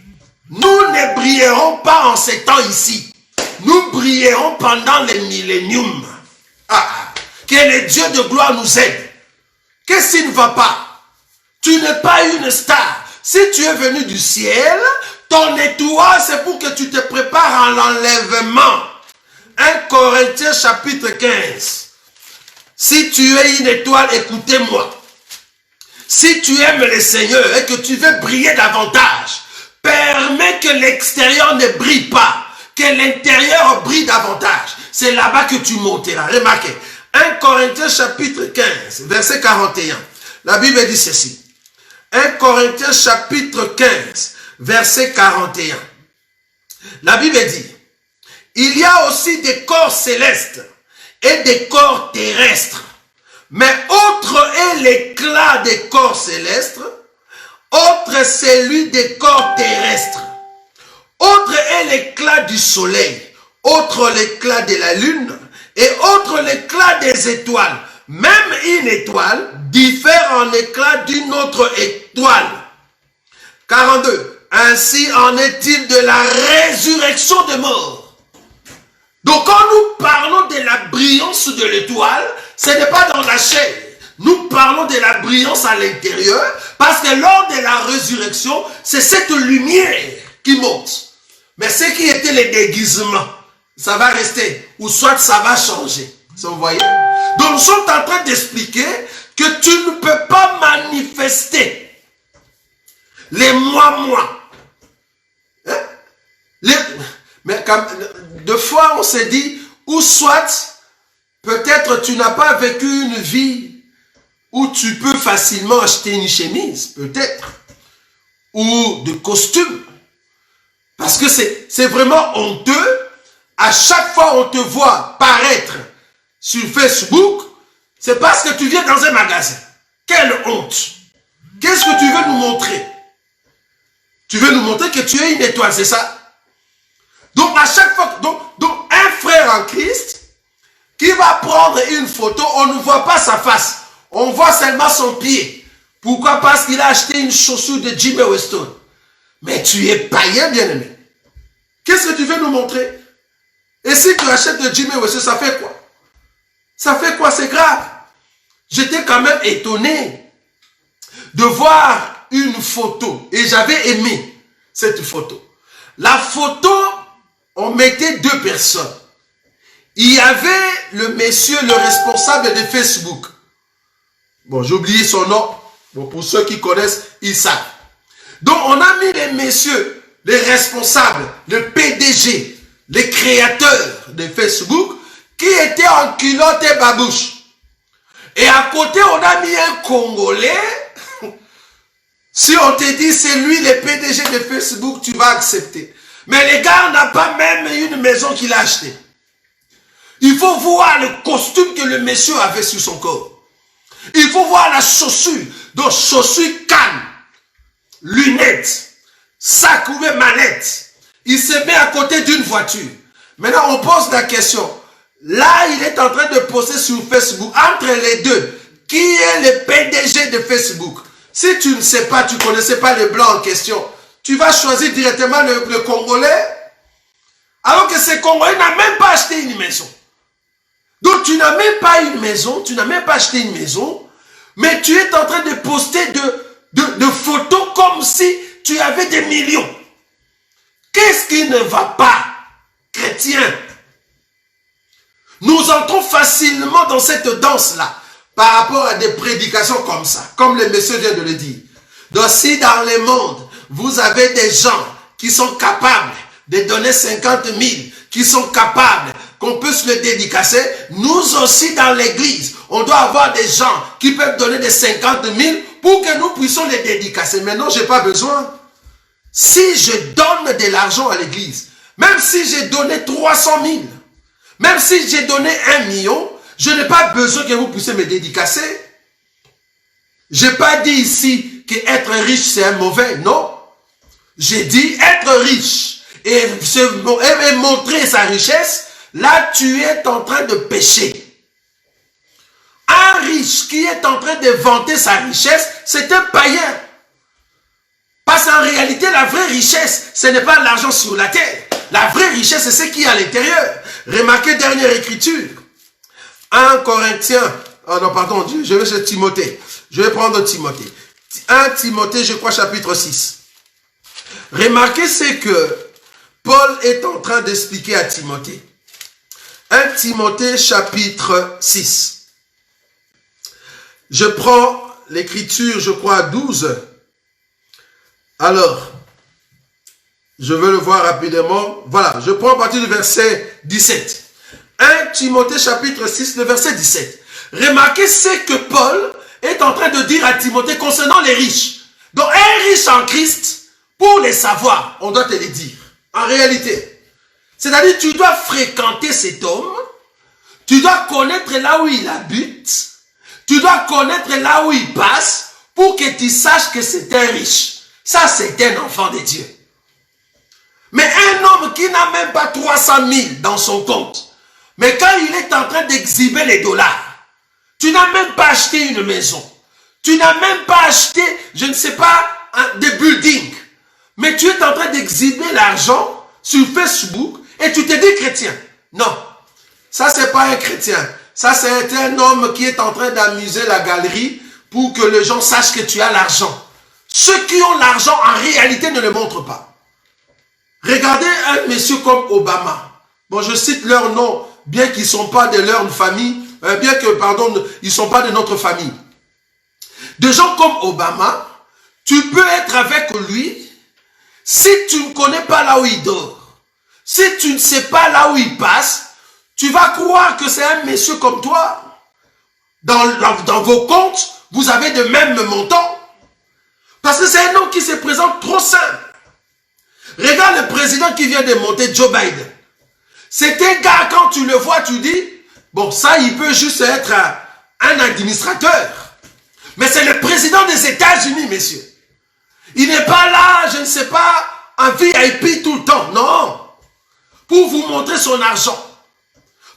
Nous ne brillerons pas en ces temps ici. Nous brillerons pendant les milléniums. Que le Dieu de gloire nous aide. Qu'est-ce qui ne va pas? Tu n'es pas une star. Si tu es venu du ciel, ton étoile, c'est pour que tu te prépares à l'enlèvement. 1 Corinthiens chapitre 15. Si tu es une étoile, écoutez-moi. Si tu aimes le Seigneur et que tu veux briller davantage, permets que l'extérieur ne brille pas, que l'intérieur brille davantage. C'est là-bas que tu monteras. Remarquez, 1 Corinthiens chapitre 15, verset 41. La Bible dit ceci. 1 Corinthiens chapitre 15, verset 41. La Bible dit, il y a aussi des corps célestes et des corps terrestres. Mais autre est l'éclat des corps célestes, autre est celui des corps terrestres. Autre est l'éclat du soleil, autre l'éclat de la lune, et autre l'éclat des étoiles. Même une étoile diffère en éclat d'une autre étoile. 42. Ainsi en est-il de la résurrection des morts. Donc quand nous parlons de la brillance de l'étoile, ce n'est pas dans la chair. Nous parlons de la brillance à l'intérieur, parce que lors de la résurrection, c'est cette lumière qui monte. Mais ce qui était le déguisement, ça va rester, ou soit ça va changer. Vous voyez? Donc nous sommes en train d'expliquer que tu ne peux pas manifester les moi. Hein? Mais comme, deux fois on s'est dit, ou soit peut-être tu n'as pas vécu une vie où tu peux facilement acheter une chemise, peut-être, ou de costume. Parce que c'est vraiment honteux. À chaque fois on te voit paraître sur Facebook, c'est parce que tu viens dans un magasin. Quelle honte! Qu'est-ce que tu veux nous montrer? Tu veux nous montrer que tu es une étoile, c'est ça? Donc à chaque fois, donc un frère en Christ qui va prendre une photo, on ne voit pas sa face. On voit seulement son pied. Pourquoi? Parce qu'il a acheté une chaussure de Jimmy Weston. Mais tu es païen, bien-aimé. Qu'est-ce que tu veux nous montrer? Et si tu achètes de Jimmy Weston, ça fait quoi? Ça fait quoi? C'est grave. J'étais quand même étonné de voir une photo. Et j'avais aimé cette photo. La photo, on mettait deux personnes. Il y avait le monsieur, le responsable de Facebook. Bon, j'ai oublié son nom. Bon, pour ceux qui connaissent, ils savent. Donc, on a mis les messieurs, les responsables, le PDG, les créateurs de Facebook, qui étaient en culotte et babouche. Et à côté, on a mis un Congolais. Si on te dit, c'est lui le PDG de Facebook, tu vas accepter. Mais le gars n'a pas même une maison qu'il a achetée. Il faut voir le costume que le monsieur avait sur son corps. Il faut voir la chaussure. Donc, chaussure canne, lunettes, sac ou manette. Il se met à côté d'une voiture. Maintenant, on pose la question. Là, il est en train de poster sur Facebook. Entre les deux, qui est le PDG de Facebook? Si tu ne sais pas, tu ne connaissais pas le blanc en question, tu vas choisir directement le Congolais. Alors que ce Congolais n'a même pas acheté une maison. Donc, tu n'as même pas une maison, tu n'as même pas acheté une maison, mais tu es en train de poster de photos comme si tu avais des millions. Qu'est-ce qui ne va pas, chrétien? Nous entrons facilement dans cette danse-là par rapport à des prédications comme ça, comme le monsieur vient de le dire. Donc, si dans le monde, vous avez des gens qui sont capables de donner 50 000, qui sont capables qu'on puisse le dédicacer, nous aussi dans l'église, on doit avoir des gens qui peuvent donner des 50 000 pour que nous puissions les dédicacer. Mais non, je n'ai pas besoin. Si je donne de l'argent à l'église, même si j'ai donné 300 000, même si j'ai donné 1 million, je n'ai pas besoin que vous puissiez me dédicacer. Je n'ai pas dit ici qu'être riche c'est un mauvais, non. J'ai dit être riche et montrer sa richesse, là tu es en train de pécher. Un riche qui est en train de vanter sa richesse, c'est un païen. Parce qu'en réalité, la vraie richesse, ce n'est pas l'argent sur la terre. La vraie richesse, c'est ce qui est à l'intérieur. Remarquez dernière écriture. 1 Corinthiens. Oh non, pardon, je vais chez Timothée. Je vais prendre Timothée. 1 Timothée, je crois, chapitre 6. Remarquez ce que Paul est en train d'expliquer à Timothée. 1 Timothée, chapitre 6. Je prends l'écriture, je crois, 12. Alors, je veux le voir rapidement. Voilà, je prends à partir du verset 17. 1 Timothée chapitre 6, le verset 17. Remarquez ce que Paul est en train de dire à Timothée concernant les riches. Donc un riche en Christ, pour les savoir, on doit te les dire. En réalité. C'est-à-dire tu dois fréquenter cet homme, tu dois connaître là où il habite, tu dois connaître là où il passe, pour que tu saches que c'est un riche. Ça, c'est un enfant de Dieu. Mais un homme qui n'a même pas 300 000 dans son compte, mais quand il est en train d'exhiber les dollars, tu n'as même pas acheté une maison, tu n'as même pas acheté, je ne sais pas, des buildings, mais tu es en train d'exhiber l'argent sur Facebook et tu te dis chrétien. Non, ça c'est pas un chrétien. Ça c'est un homme qui est en train d'amuser la galerie pour que les gens sachent que tu as l'argent. Ceux qui ont l'argent en réalité ne le montrent pas. Regardez un monsieur comme Obama. Bon, je cite leur nom, bien qu'ils ne sont pas de leur famille, bien que, pardon, ils ne sont pas de notre famille. Des gens comme Obama, tu peux être avec lui si tu ne connais pas là où il dort. Si tu ne sais pas là où il passe, tu vas croire que c'est un monsieur comme toi. Dans vos comptes, vous avez de même montant. Parce que c'est un homme qui se présente trop simple. Regarde le président qui vient de monter, Joe Biden. C'est un gars, quand tu le vois, tu dis, bon, ça, il peut juste être un administrateur. Mais c'est le président des États-Unis, messieurs. Il n'est pas là, je ne sais pas, en VIP tout le temps. Non. Pour vous montrer son argent.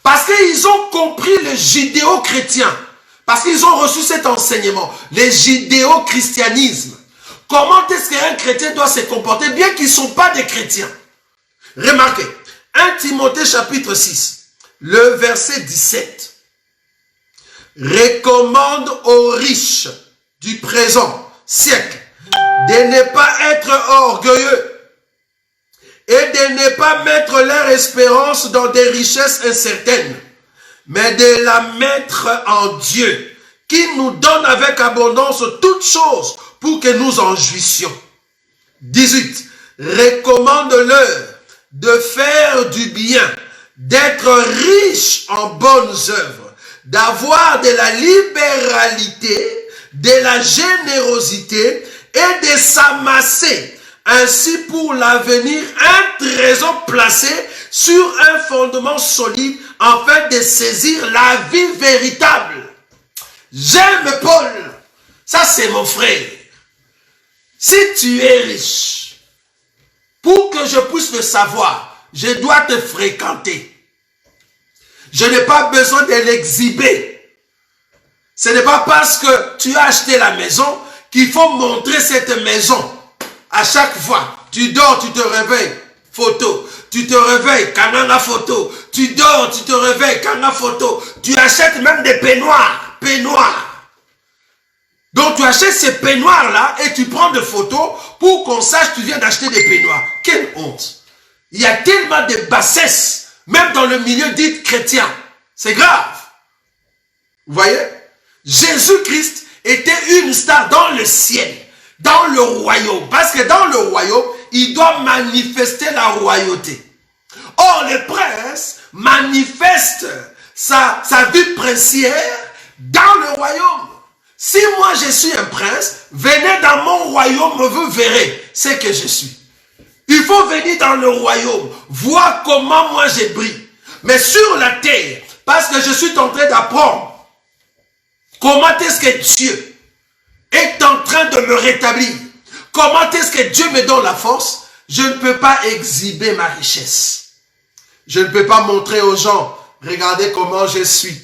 Parce qu'ils ont compris le judéo-chrétien. Parce qu'ils ont reçu cet enseignement. Le judéo-christianisme. Comment est-ce qu'un chrétien doit se comporter, bien qu'ils ne sont pas des chrétiens. Remarquez, 1 Timothée chapitre 6, le verset 17. Recommande aux riches du présent siècle de ne pas être orgueilleux et de ne pas mettre leur espérance dans des richesses incertaines, mais de la mettre en Dieu, qui nous donne avec abondance toutes choses pour que nous en jouissions. 18. Recommande-leur de faire du bien, d'être riche en bonnes œuvres, d'avoir de la libéralité, de la générosité et de s'amasser ainsi pour l'avenir un trésor placé sur un fondement solide afin de saisir la vie véritable. J'aime Paul. Ça c'est mon frère. Si tu es riche, pour que je puisse le savoir, je dois te fréquenter. Je n'ai pas besoin de l'exhiber. Ce n'est pas parce que tu as acheté la maison qu'il faut montrer cette maison. À chaque fois, tu dors, tu te réveilles, photo. Tu te réveilles, cananga photo. Tu dors, tu te réveilles, cananga photo. Tu achètes même des peignoirs, Donc tu achètes ces peignoirs-là et tu prends des photos pour qu'on sache que tu viens d'acheter des peignoirs. Quelle honte! Il y a tellement de bassesse, même dans le milieu dit chrétien. C'est grave. Vous voyez? Jésus-Christ était une star dans le ciel, dans le royaume. Parce que dans le royaume, il doit manifester la royauté. Or, le prince manifeste sa vie princière dans le royaume. Si moi je suis un prince, venez dans mon royaume, vous verrez ce que je suis. Il faut venir dans le royaume, voir comment moi je brille. Mais sur la terre, parce que je suis en train d'apprendre comment est-ce que Dieu est en train de me rétablir. Comment est-ce que Dieu me donne la force? Je ne peux pas exhiber ma richesse. Je ne peux pas montrer aux gens, regardez comment je suis.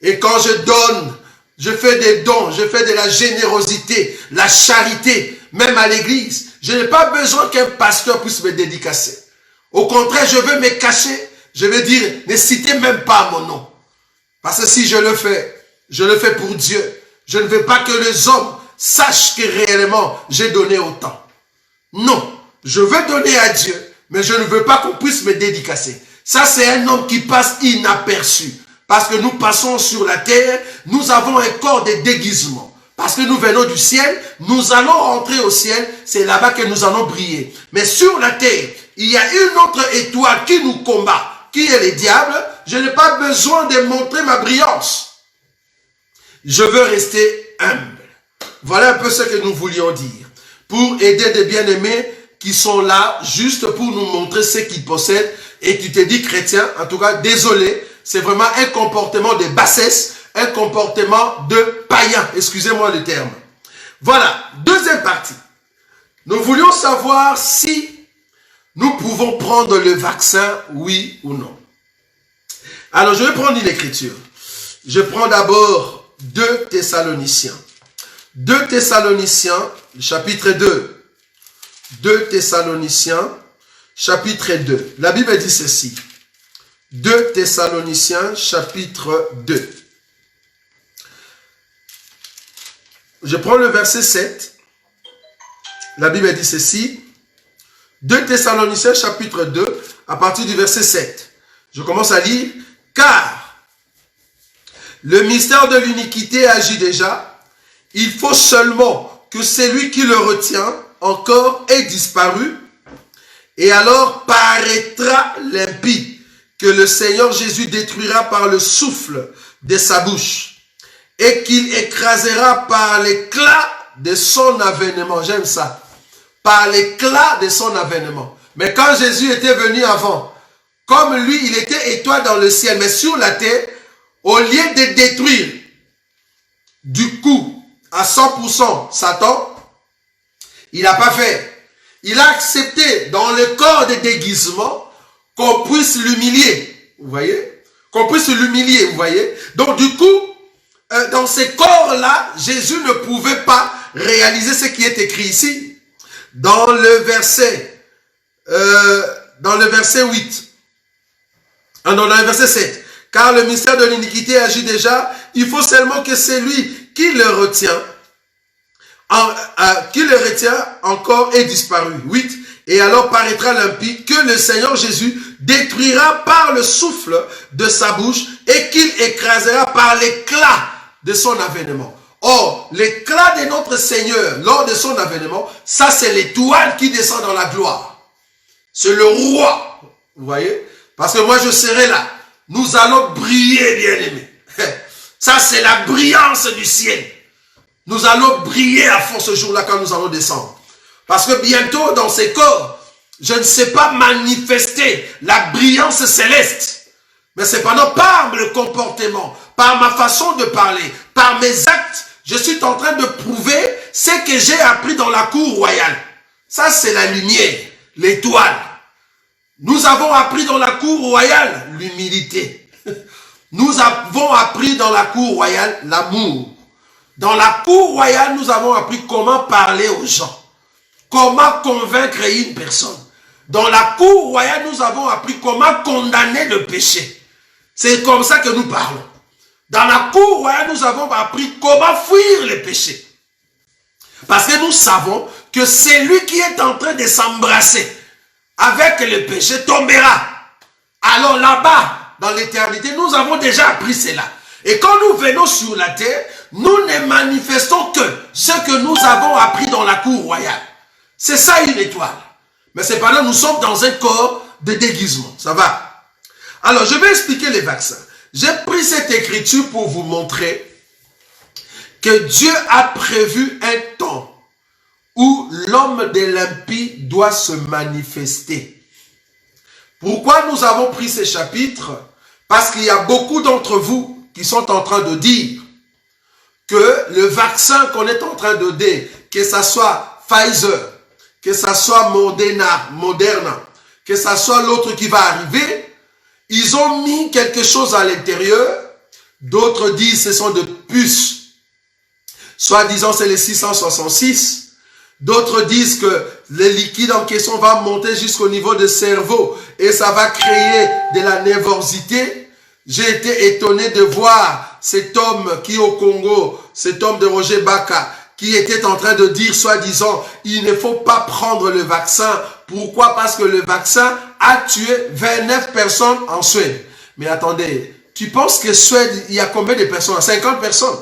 Et quand je donne, je fais des dons, je fais de la générosité, la charité, même à l'église. Je n'ai pas besoin qu'un pasteur puisse me dédicacer. Au contraire, je veux me cacher. Je veux dire, ne citez même pas mon nom. Parce que si je le fais pour Dieu. Je ne veux pas que les hommes sachent que réellement j'ai donné autant. Non, je veux donner à Dieu, mais je ne veux pas qu'on puisse me dédicacer. Ça, c'est un homme qui passe inaperçu. Parce que nous passons sur la terre, nous avons un corps de déguisement. Parce que nous venons du ciel, nous allons rentrer au ciel, c'est là-bas que nous allons briller. Mais sur la terre, il y a une autre étoile qui nous combat, qui est le diable. je n'ai pas besoin de montrer ma brillance. Je veux rester humble. Voilà un peu ce que nous voulions dire. Pour aider des bien-aimés qui sont là juste pour nous montrer ce qu'ils possèdent. Et tu te dis chrétien, en tout cas, désolé, c'est vraiment un comportement de bassesse, un comportement de païen. Excusez-moi le terme. Voilà, deuxième partie. Nous voulions savoir si nous pouvons prendre le vaccin, oui ou non. Alors, je vais prendre une écriture. Je prends d'abord 2 Thessaloniciens. 2 Thessaloniciens, chapitre 2. 2 Thessaloniciens, chapitre 2. La Bible dit ceci. 2 Thessaloniciens, chapitre 2. Je prends le verset 7. La Bible dit ceci. 2 Thessaloniciens, chapitre 2, à partir du verset 7. Je commence à lire. Car le mystère de l'iniquité agit déjà. Il faut seulement que celui qui le retient encore ait disparu. Et alors paraîtra l'impie que le Seigneur Jésus détruira par le souffle de sa bouche. Et qu'il écrasera par l'éclat de son avènement. J'aime ça. Par l'éclat de son avènement. Mais quand Jésus était venu avant, comme lui, il était étoile dans le ciel, mais sur la terre, au lieu de détruire du coup à 100% Satan, il n'a pas fait. Il a accepté dans le corps de déguisement qu'on puisse l'humilier. Vous voyez? Qu'on puisse l'humilier, vous voyez? Donc du coup, dans ces corps-là, Jésus ne pouvait pas réaliser ce qui est écrit ici. Dans le verset 8. Non, dans le verset 7. Car le mystère de l'iniquité agit déjà. Il faut seulement que celui qui le retient, encore ait disparu. 8. Et alors paraîtra l'impie que le Seigneur Jésus détruira par le souffle de sa bouche et qu'il écrasera par l'éclat de son avènement. Or, l'éclat de notre Seigneur lors de son avènement, ça c'est l'étoile qui descend dans la gloire. C'est le roi. Vous voyez? Parce que moi je serai là. Nous allons briller, bien-aimés. Ça c'est la brillance du ciel. Nous allons briller à fond ce jour-là quand nous allons descendre. Parce que bientôt dans ces corps, je ne sais pas manifester la brillance céleste. Mais cependant, par le comportement, par ma façon de parler, par mes actes, je suis en train de prouver ce que j'ai appris dans la cour royale. Ça, c'est la lumière, l'étoile. Nous avons appris dans la cour royale l'humilité. Nous avons appris dans la cour royale l'amour. Dans la cour royale, nous avons appris comment parler aux gens. Comment convaincre une personne. Dans la cour royale, nous avons appris comment condamner le péché. C'est comme ça que nous parlons. Dans la cour royale, nous avons appris comment fuir le péché. Parce que nous savons que celui qui est en train de s'embrasser avec le péché tombera. Alors là-bas, dans l'éternité, nous avons déjà appris cela. Et quand nous venons sur la terre, nous ne manifestons que ce que nous avons appris dans la cour royale. C'est ça une étoile. Mais cependant, nous sommes dans un corps de déguisement. Ça va? Alors, je vais expliquer les vaccins. J'ai pris cette écriture pour vous montrer que Dieu a prévu un temps où l'homme de l'impie doit se manifester. Pourquoi nous avons pris ces chapitres? Parce qu'il y a beaucoup d'entre vous qui sont en train de dire que le vaccin qu'on est en train de donner, que ce soit Pfizer, que ce soit Moderna, que ce soit l'autre qui va arriver, ils ont mis quelque chose à l'intérieur. D'autres disent que ce sont de puces. Soi-disant, c'est les 666. D'autres disent que le liquide en question va monter jusqu'au niveau du cerveau et ça va créer de la nervosité. J'ai été étonné de voir cet homme qui est au Congo, cet homme de Roger Baka, qui était en train de dire, soi-disant, il ne faut pas prendre le vaccin. Pourquoi? Parce que le vaccin a tué 29 personnes en Suède. Mais attendez, tu penses que Suède, il y a combien de personnes? 50 personnes.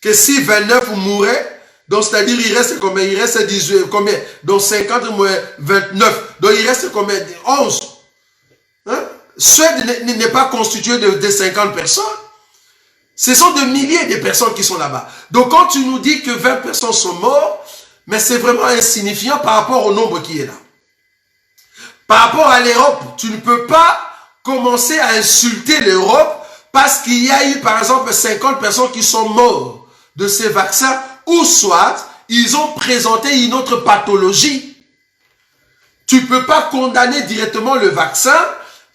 Que si 29 mouraient, donc c'est-à-dire il reste combien? Il reste 18, combien? Donc 50 moins 29. Donc il reste combien? 11. Hein? Suède n'est pas constituée de 50 personnes. Ce sont de milliers de personnes qui sont là-bas. Donc quand tu nous dis que 20 personnes sont mortes, mais c'est vraiment insignifiant par rapport au nombre qui est là. Par rapport à l'Europe, tu ne peux pas commencer à insulter l'Europe parce qu'il y a eu par exemple 50 personnes qui sont mortes de ces vaccins ou soit ils ont présenté une autre pathologie. Tu ne peux pas condamner directement le vaccin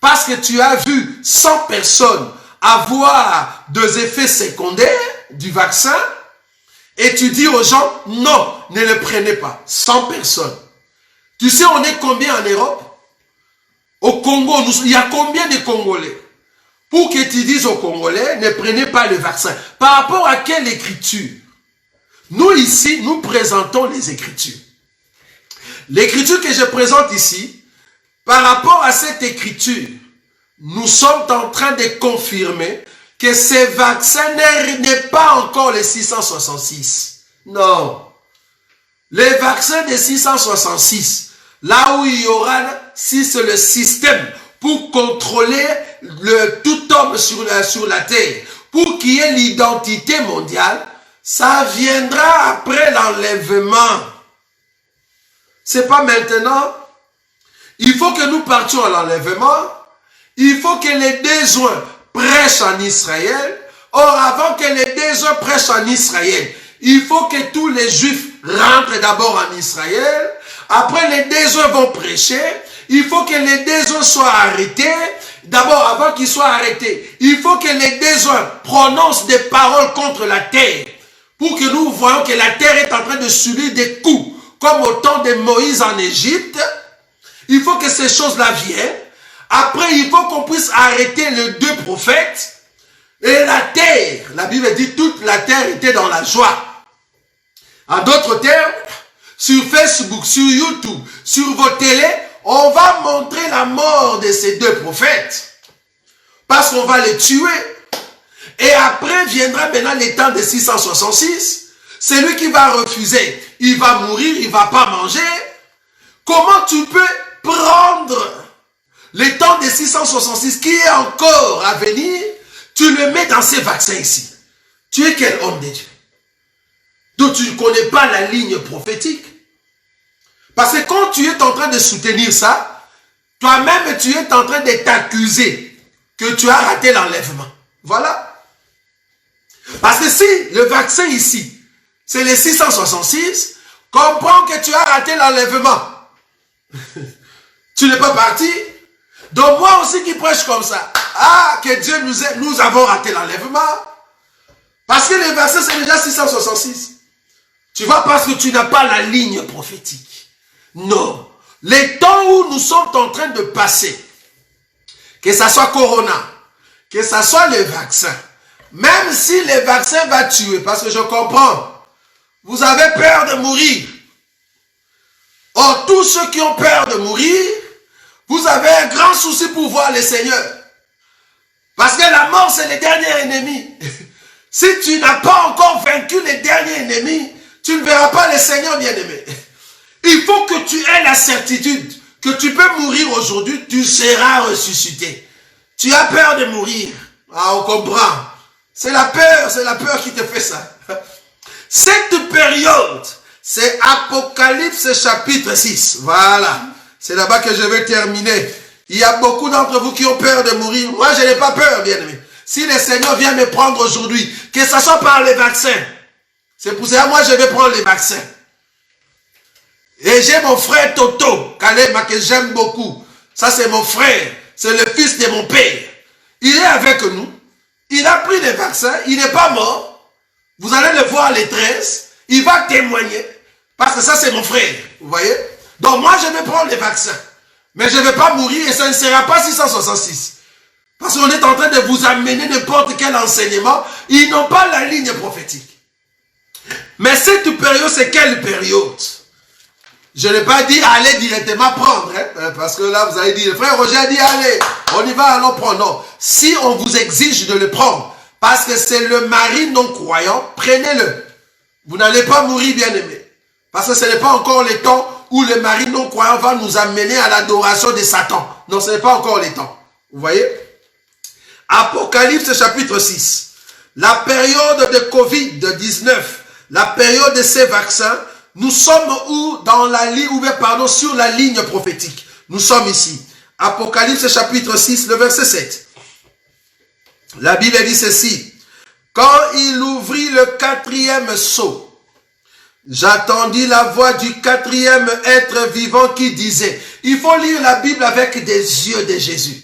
parce que tu as vu 100 personnes avoir des effets secondaires du vaccin et tu dis aux gens, non, ne le prenez pas. 100 personnes. Tu sais, on est combien en Europe? Au Congo, il y a combien de Congolais? Pour que tu dises aux Congolais, ne prenez pas le vaccin. Par rapport à quelle écriture? Nous ici, nous présentons les écritures. L'écriture que je présente ici, par rapport à cette écriture, nous sommes en train de confirmer que ce vaccin n'est pas encore le 666. Non. Les vaccins de 666, là où il y aura, si c'est le système pour contrôler tout homme sur la terre, pour qu'il y ait l'identité mondiale, ça viendra après l'enlèvement. C'est pas maintenant. Il faut que nous partions à l'enlèvement. Il faut que les besoins prêchent en Israël. Or, avant que les besoins prêchent en Israël, il faut que tous les Juifs rentrent d'abord en Israël. Après, les besoins vont prêcher. Il faut que les besoins soient arrêtés. D'abord, avant qu'ils soient arrêtés, il faut que les besoins prononcent des paroles contre la terre. Pour que nous voyons que la terre est en train de subir des coups. Comme au temps de Moïse en Égypte. Il faut que ces choses-là viennent. Après, il faut qu'on puisse arrêter les deux prophètes. Et la terre, la Bible dit, toute la terre était dans la joie. En d'autres termes, sur Facebook, sur YouTube, sur vos télés, on va montrer la mort de ces deux prophètes. Parce qu'on va les tuer. Et après viendra maintenant le temps de 666. C'est lui qui va refuser. Il va mourir, il ne va pas manger. Comment tu peux prendre le temps de 666 qui est encore à venir, tu le mets dans ces vaccins ici? Tu es quel homme de Dieu? Donc tu ne connais pas la ligne prophétique. Parce que quand tu es en train de soutenir ça, toi-même tu es en train de t'accuser que tu as raté l'enlèvement. Voilà. Parce que si le vaccin ici, c'est les 666, comprends que tu as raté l'enlèvement. Tu n'es pas parti. Donc moi aussi qui prêche comme ça, ah, que Dieu nous avons raté l'enlèvement. Parce que le verset c'est déjà 666. Tu vois, parce que tu n'as pas la ligne prophétique. Non. Les temps où nous sommes en train de passer, que ça soit Corona, que ça soit le vaccin, même si le vaccin va tuer, parce que je comprends, vous avez peur de mourir. Or, tous ceux qui ont peur de mourir, vous avez un grand souci pour voir le Seigneur. Parce que la mort, c'est le dernier ennemi. Si tu n'as pas encore vaincu le dernier ennemi, tu ne verras pas le Seigneur bien-aimé. Il faut que tu aies la certitude que tu peux mourir aujourd'hui, tu seras ressuscité. Tu as peur de mourir. Ah, on comprend. C'est la peur qui te fait ça. Cette période, c'est Apocalypse chapitre 6. Voilà. C'est là-bas que je vais terminer. Il y a beaucoup d'entre vous qui ont peur de mourir. Moi, je n'ai pas peur, bien-aimé. Si le Seigneur vient me prendre aujourd'hui, que ce soit par les vaccins, c'est pour ça que moi, je vais prendre les vaccins. Et j'ai mon frère Toto, Kalema, que j'aime beaucoup. Ça, c'est mon frère. C'est le fils de mon père. Il est avec nous. Il a pris les vaccins. Il n'est pas mort. Vous allez le voir les 13. Il va témoigner. Parce que ça, c'est mon frère. Vous voyez? Donc, moi, je vais prendre les vaccins. Mais je ne vais pas mourir et ça ne sera pas 666. Parce qu'on est en train de vous amener n'importe quel enseignement. Ils n'ont pas la ligne prophétique. Mais cette période, c'est quelle période? Je n'ai pas dit allez directement prendre. Hein, parce que là, vous allez dire, frère Roger a dit allez, on y va, allons prendre. Non. Si on vous exige de le prendre, parce que c'est le mari non croyant, prenez-le. Vous n'allez pas mourir, bien-aimé. Parce que ce n'est pas encore le temps où le mari non croyant va nous amener à l'adoration de Satan. Non, ce n'est pas encore le temps. Vous voyez? Apocalypse chapitre 6. La période de Covid-19, la période de ces vaccins, nous sommes où dans la ligne, ou bien pardon, sur la ligne prophétique. Nous sommes ici. Apocalypse chapitre 6, le verset 7. La Bible dit ceci. Quand il ouvrit le quatrième sceau, j'entendis la voix du quatrième être vivant qui disait, il faut lire la Bible avec des yeux de Jésus.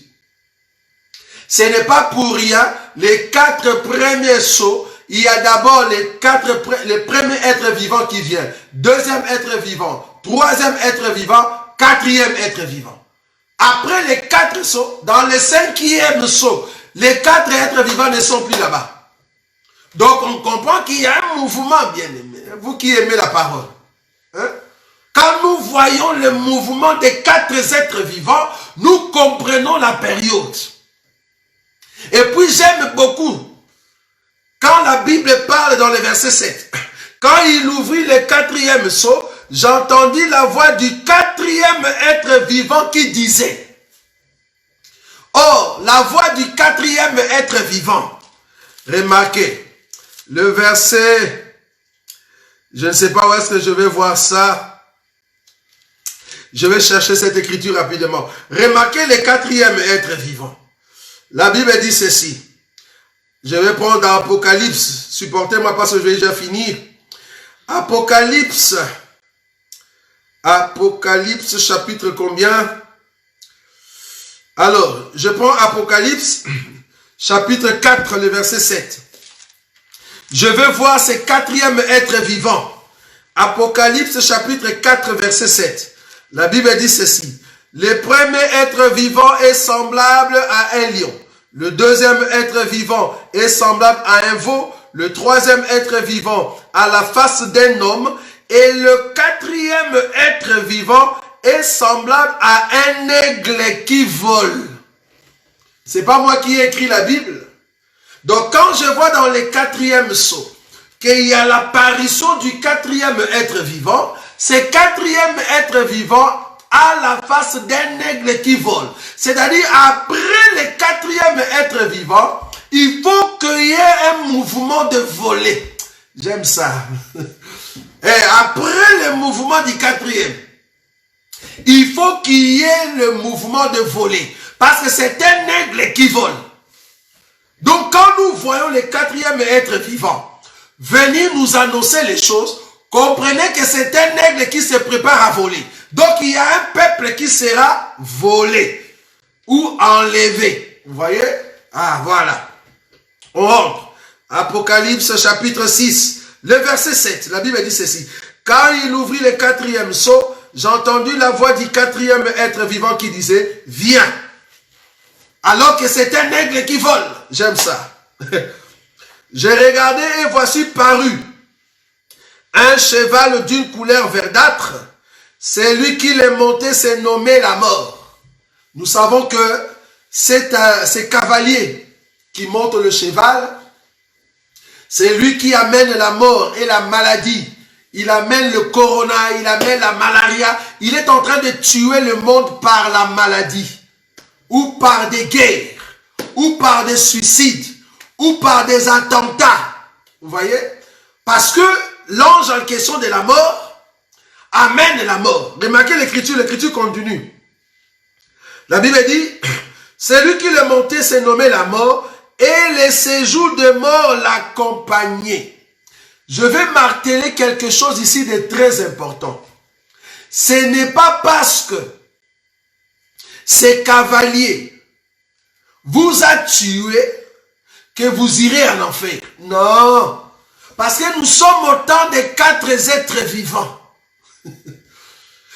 Ce n'est pas pour rien, les 4 premiers sceaux, il y a d'abord les premiers êtres vivants qui viennent, deuxième être vivant, troisième être vivant, quatrième être vivant. Après les 4 sceaux, dans le 5e sceau, les 4 êtres vivants ne sont plus là-bas. Donc on comprend qu'il y a un mouvement, bien aimé, vous qui aimez la parole. Hein? Quand nous voyons le mouvement des 4 êtres vivants, nous comprenons la période. Et puis j'aime beaucoup, quand la Bible parle dans le verset 7, quand il ouvrit le 4e sceau, j'entendis la voix du 4e être vivant qui disait, oh, la voix du 4e être vivant. Remarquez, le verset, je ne sais pas où est-ce que je vais voir ça. Je vais chercher cette écriture rapidement. Remarquez le 4e être vivant. La Bible dit ceci. Je vais prendre Apocalypse. Supportez-moi parce que je vais déjà finir. Apocalypse. Apocalypse chapitre combien? Alors, je prends Apocalypse chapitre 4, le verset 7. Je veux voir ce 4e être vivant. Apocalypse chapitre 4, verset 7. La Bible dit ceci. Le premier être vivant est semblable à un lion. Le deuxième être vivant est semblable à un veau. Le troisième être vivant à la face d'un homme. Et le 4e être vivant est semblable à un aigle qui vole. C'est pas moi qui ai écrit la Bible. Donc quand je vois dans le 4e sceau qu'il y a l'apparition du 4e être vivant, ce 4e être vivant à la face d'un aigle qui vole. C'est-à-dire, après le 4e être vivant, il faut qu'il y ait un mouvement de voler. J'aime ça. Et après le mouvement du 4e, il faut qu'il y ait le mouvement de voler. Parce que c'est un aigle qui vole. Donc, quand nous voyons le 4e être vivant venir nous annoncer les choses, comprenez que c'est un aigle qui se prépare à voler. Donc, il y a un peuple qui sera volé ou enlevé. Vous voyez? Ah, voilà. On rentre. Apocalypse chapitre 6, le verset 7. La Bible dit ceci. Quand il ouvrit le 4e sceau, j'ai entendu la voix du 4e être vivant qui disait, viens. Alors que c'est un aigle qui vole. J'aime ça. J'ai regardé et voici paru un cheval d'une couleur verdâtre. Celui qui l'est monté s'est nommé la mort. Nous savons que ces cavaliers qui montent le cheval, c'est lui qui amène la mort et la maladie. Il amène le corona, il amène la malaria. Il est en train de tuer le monde par la maladie, ou par des guerres, ou par des suicides, ou par des attentats. Vous voyez? Parce que l'ange en question de la mort amène la mort. Remarquez l'écriture continue. La Bible dit, celui qui l'a monté s'est nommé la mort, et les séjours de mort l'accompagnaient. Je vais marteler quelque chose ici de très important. Ce n'est pas parce que ces cavaliers vous a tué que vous irez en enfer. Non. Parce que nous sommes au temps des 4 êtres vivants.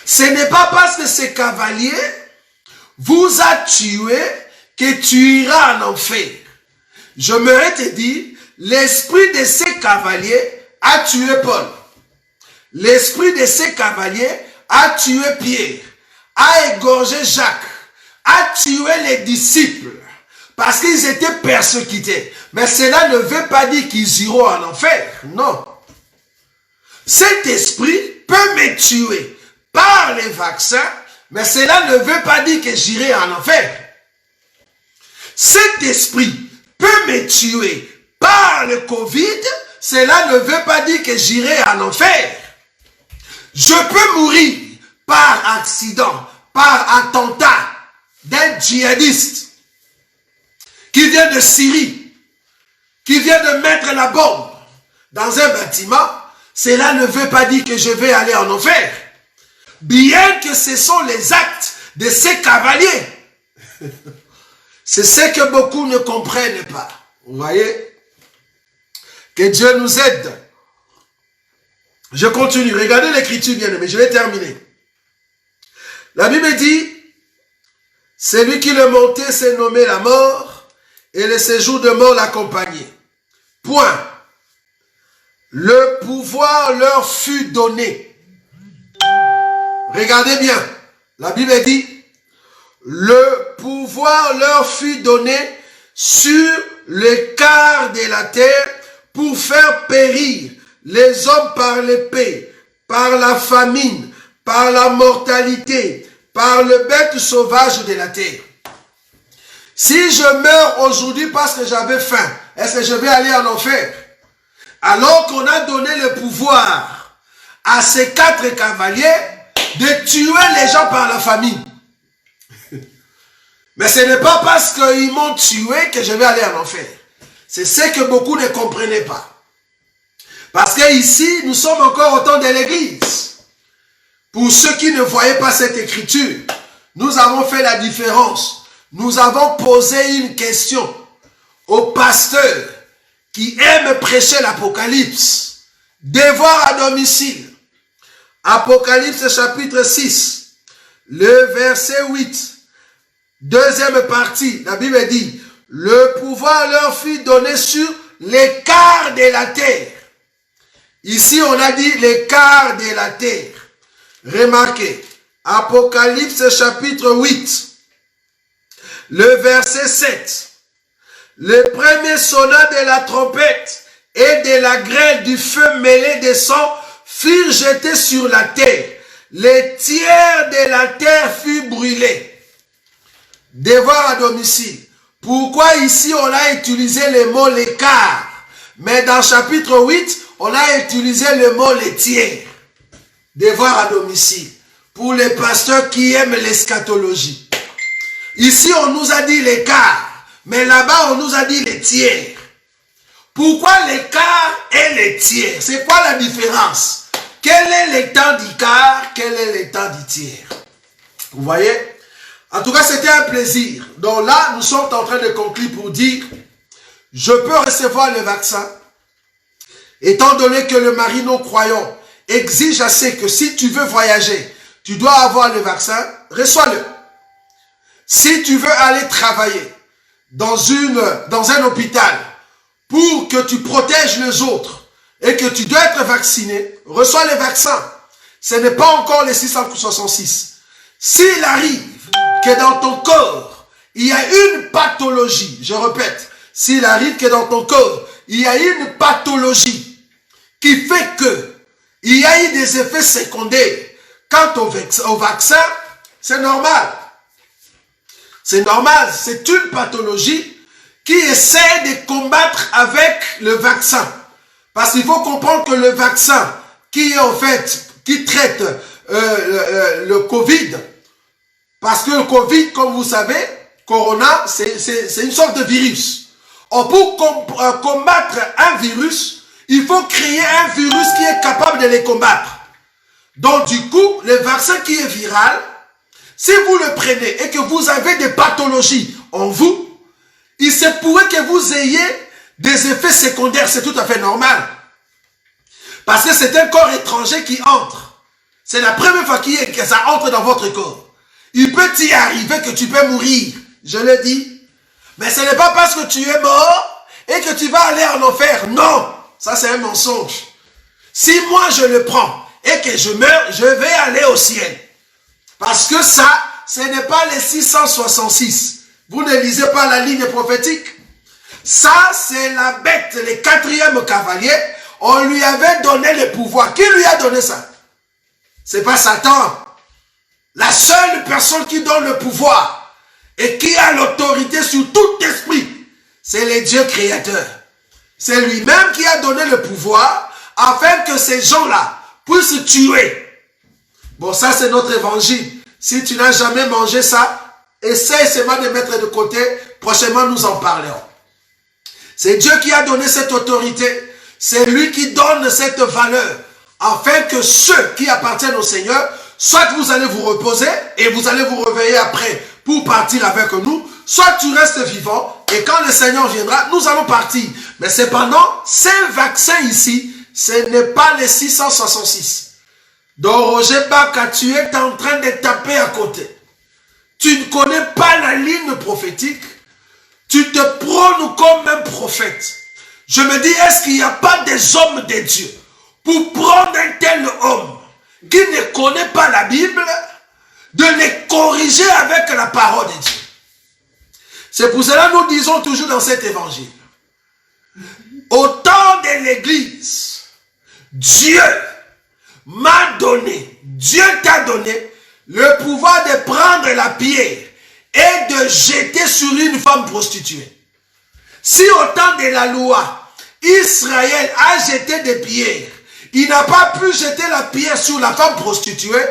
Ce n'est pas parce que ces cavaliers vous a tué que tu iras en enfer. Je me te dit, l'esprit de ces cavaliers a tué Paul. L'esprit de ces cavaliers a tué Pierre, a égorgé Jacques, a tué les disciples parce qu'ils étaient persécutés. Mais cela ne veut pas dire qu'ils iront en enfer. Non. Cet esprit peut me tuer par les vaccins, mais cela ne veut pas dire que j'irai en enfer. cet esprit peut me tuer par le Covid, cela ne veut pas dire que j'irai en enfer. Je peux mourir par accident, par attentat d'un djihadiste qui vient de Syrie, qui vient de mettre la bombe dans un bâtiment. Cela ne veut pas dire que je vais aller en enfer. Bien que ce sont les actes de ces cavaliers. C'est ce que beaucoup ne comprennent pas. Vous voyez? Que Dieu nous aide. Je continue. Regardez l'écriture, bien aimé. Je vais terminer. La Bible dit, celui qui le montait s'est nommé la mort, et le séjour de mort l'accompagnait. Point. Le pouvoir leur fut donné. Regardez bien. La Bible dit, le pouvoir leur fut donné sur le quart de la terre pour faire périr les hommes par l'épée, par la famine, par la mortalité, par le bête sauvage de la terre. Si je meurs aujourd'hui parce que j'avais faim, est-ce que je vais aller en enfer? Alors qu'on a donné le pouvoir à ces 4 cavaliers de tuer les gens par la famine. Mais ce n'est pas parce qu'ils m'ont tué que je vais aller en enfer. C'est ce que beaucoup ne comprenaient pas. Parce qu'ici, nous sommes encore au temps de l'Église. Pour ceux qui ne voyaient pas cette écriture, nous avons fait la différence. Nous avons posé une question aux pasteurs qui aiment prêcher l'Apocalypse. Devoir à domicile. Apocalypse chapitre 6, le verset 8. Deuxième partie, la Bible dit, le pouvoir leur fut donné sur les quarts de la terre. Ici, on a dit les quarts de la terre. Remarquez, Apocalypse chapitre 8, le verset 7. Le premier sonna de la trompette et de la grêle du feu mêlé de sang furent jetés sur la terre. Les tiers de la terre furent brûlés. Devoir à domicile. Pourquoi ici on a utilisé le mot les quarts, mais dans chapitre 8, on a utilisé le mot les tiers. Devoir à domicile. Pour les pasteurs qui aiment l'eschatologie. Ici on nous a dit les quarts, mais là-bas on nous a dit les tiers. Pourquoi les quarts et les tiers? C'est quoi la différence? Quel est le temps du quart? Quel est le temps du tiers? Vous voyez? En tout cas, c'était un plaisir. Donc là, nous sommes en train de conclure pour dire, je peux recevoir le vaccin, étant donné que le mari non-croyant exige assez que si tu veux voyager, tu dois avoir le vaccin, reçois-le. Si tu veux aller travailler dans un hôpital pour que tu protèges les autres et que tu dois être vacciné, reçois le vaccin. Ce n'est pas encore les 666. S'il arrive que dans ton corps, il y a une pathologie, je répète, s'il arrive que dans ton corps, il y a une pathologie qui fait que il y a eu des effets secondaires quant au vaccin, c'est normal. C'est normal, c'est une pathologie qui essaie de combattre avec le vaccin. Parce qu'il faut comprendre que le vaccin qui est en fait, qui traite le Covid, parce que le Covid, comme vous savez, Corona, c'est une sorte de virus. Or, pour combattre un virus, il faut créer un virus qui est capable de les combattre. Donc, du coup, le vaccin qui est viral, si vous le prenez et que vous avez des pathologies en vous, il se pourrait que vous ayez des effets secondaires. C'est tout à fait normal. Parce que c'est un corps étranger qui entre. C'est la première fois que ça entre dans votre corps. Il peut y arriver que tu peux mourir, je le dis. Mais ce n'est pas parce que tu es mort et que tu vas aller en enfer. Non, ça c'est un mensonge. Si moi je le prends et que je meurs, je vais aller au ciel. Parce que ça, ce n'est pas les 666. Vous ne lisez pas la ligne prophétique. Ça, c'est la bête, le 4e cavalier. On lui avait donné le pouvoir. Qui lui a donné ça? C'est pas Satan. La seule personne qui donne le pouvoir et qui a l'autorité sur tout esprit, c'est le Dieu créateur. C'est lui-même qui a donné le pouvoir afin que ces gens-là puissent tuer. Bon, ça c'est notre évangile. Si tu n'as jamais mangé ça, essaie seulement de mettre de côté. Prochainement, nous en parlerons. C'est Dieu qui a donné cette autorité. C'est lui qui donne cette valeur afin que ceux qui appartiennent au Seigneur, soit vous allez vous reposer et vous allez vous réveiller après pour partir avec nous, soit tu restes vivant et quand le Seigneur viendra, nous allons partir. Mais cependant, ces vaccins ici, ce n'est pas les 666. Donc Roger Baka, tu es en train de taper à côté. Tu ne connais pas la ligne prophétique. Tu te prônes comme un prophète. Je me dis, est-ce qu'il n'y a pas des hommes de Dieu pour prendre un tel homme qui ne connaît pas la Bible, de les corriger avec la parole de Dieu? C'est pour cela que nous disons toujours dans cet évangile, au temps de l'église, Dieu m'a donné, Dieu t'a donné le pouvoir de prendre la pierre et de jeter sur une femme prostituée. Si au temps de la loi, Israël a jeté des pierres, il n'a pas pu jeter la pierre sur la femme prostituée.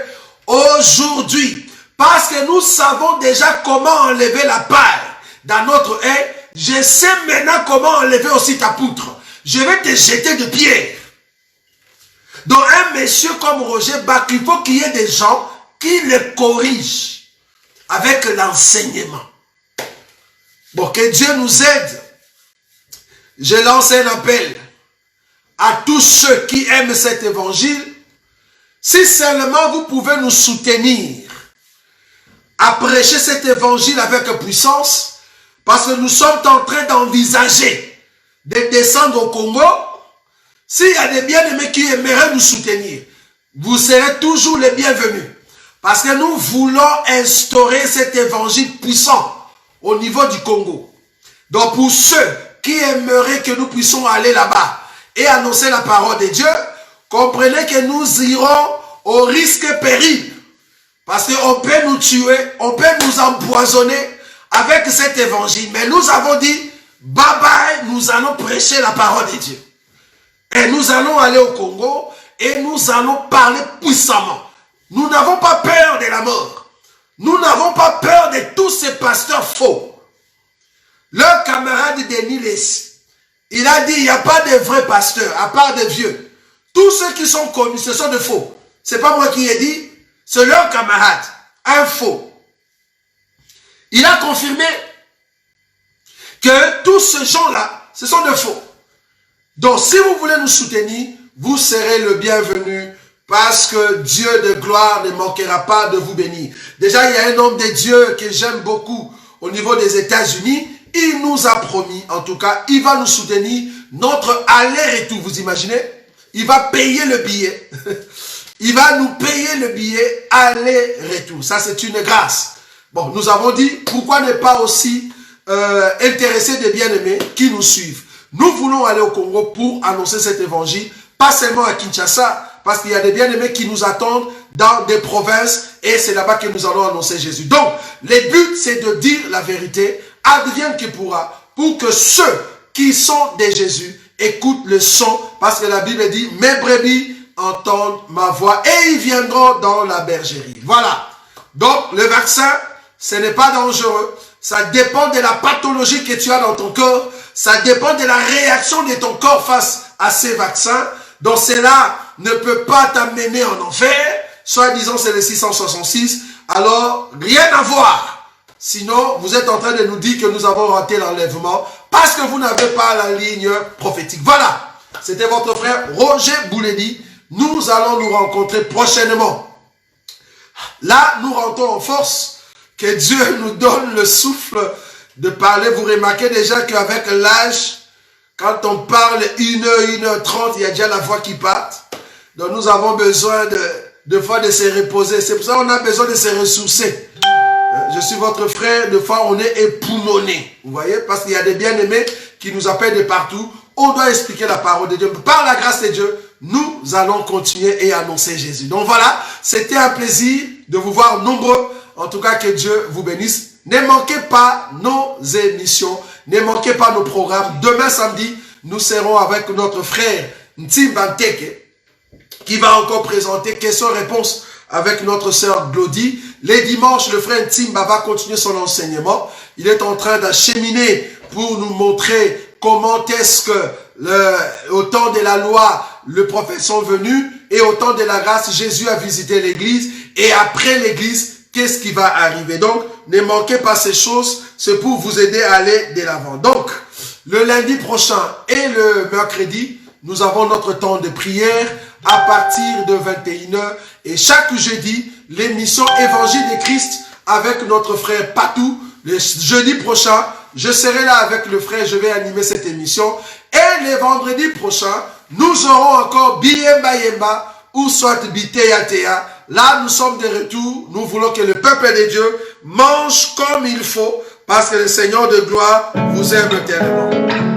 Aujourd'hui, parce que nous savons déjà comment enlever la paille dans notre haie, je sais maintenant comment enlever aussi ta poutre. Je vais te jeter de pierres. Donc un monsieur comme Roger Bach, il faut qu'il y ait des gens qui le corrigent avec l'enseignement. Bon, que Dieu nous aide. Je lance un appel à tous ceux qui aiment cet évangile. Si seulement vous pouvez nous soutenir à prêcher cet évangile avec puissance, parce que nous sommes en train d'envisager de descendre au Congo. S'il y a des bien-aimés qui aimeraient nous soutenir, vous serez toujours les bienvenus. Parce que nous voulons instaurer cet évangile puissant au niveau du Congo. Donc pour ceux qui aimeraient que nous puissions aller là-bas et annoncer la parole de Dieu, comprenez que nous irons au risque péril. Parce qu'on peut nous tuer, on peut nous empoisonner avec cet évangile. Mais nous avons dit, bye bye, nous allons prêcher la parole de Dieu. Et nous allons aller au Congo et nous allons parler puissamment. Nous n'avons pas peur de la mort. Nous n'avons pas peur de tous ces pasteurs faux. Leur camarade Denis Lessi, il a dit, il n'y a pas de vrais pasteurs, à part des vieux. Tous ceux qui sont connus, ce sont des faux. Ce n'est pas moi qui ai dit, c'est leur camarade, un faux. Il a confirmé que tous ces gens-là, ce sont des faux. Donc, si vous voulez nous soutenir, vous serez le bienvenu parce que Dieu de gloire ne manquera pas de vous bénir. Déjà, il y a un homme de Dieu que j'aime beaucoup au niveau des États-Unis. Il nous a promis, en tout cas, il va nous soutenir notre aller-retour. Vous imaginez? Il va payer le billet. Il va nous payer le billet aller-retour. Ça, c'est une grâce. Bon, nous avons dit, pourquoi ne pas aussi intéresser des bien-aimés qui nous suivent. Nous voulons aller au Congo pour annoncer cet évangile, pas seulement à Kinshasa, parce qu'il y a des bien-aimés qui nous attendent dans des provinces et c'est là-bas que nous allons annoncer Jésus. Donc, le but, c'est de dire la vérité, advienne qui pourra, pour que ceux qui sont de Jésus écoutent le son, parce que la Bible dit, mes brebis entendent ma voix et ils viendront dans la bergerie. Voilà. Donc, le vaccin, ce n'est pas dangereux. Ça dépend de la pathologie que tu as dans ton corps. Ça dépend de la réaction de ton corps face à ces vaccins. Donc cela ne peut pas t'amener en enfer. Soit disant c'est le 666. Alors rien à voir. Sinon vous êtes en train de nous dire que nous avons raté l'enlèvement parce que vous n'avez pas la ligne prophétique. Voilà. C'était votre frère Roger Bouledi. Nous allons nous rencontrer prochainement. Là nous rentrons en force. Que Dieu nous donne le souffle de parler. Vous remarquez déjà qu'avec l'âge, quand on parle 1h, 1h30, il y a déjà la voix qui part. Donc nous avons besoin de fois de se reposer. C'est pour ça qu'on a besoin de se ressourcer. Je suis votre frère, de fois on est époumoné. Vous voyez, parce qu'il y a des bien-aimés qui nous appellent de partout. On doit expliquer la parole de Dieu. Par la grâce de Dieu, nous allons continuer et annoncer Jésus. Donc voilà, c'était un plaisir de vous voir nombreux. En tout cas, que Dieu vous bénisse. Ne manquez pas nos émissions, ne manquez pas nos programmes. Demain samedi, nous serons avec notre frère Ntimbanteke qui va encore présenter questions-réponses avec notre sœur Glody. Les dimanches, le frère Ntimba va continuer son enseignement. Il est en train d'acheminer pour nous montrer comment est-ce que au temps de la loi, le prophète sont venus et au temps de la grâce, Jésus a visité l'église et après l'église, qu'est-ce qui va arriver? Donc, ne manquez pas ces choses, c'est pour vous aider à aller de l'avant. Donc, le lundi prochain et le mercredi, nous avons notre temps de prière à partir de 21h et chaque jeudi, l'émission Évangile de Christ avec notre frère Patou. Le jeudi prochain, je serai là avec le frère, je vais animer cette émission. Et le vendredi prochain, nous aurons encore Biyemba Yemba ou soit Biteya Teya. Là, nous sommes de retour. Nous voulons que le peuple de Dieu mange comme il faut parce que le Seigneur de gloire vous aime tellement.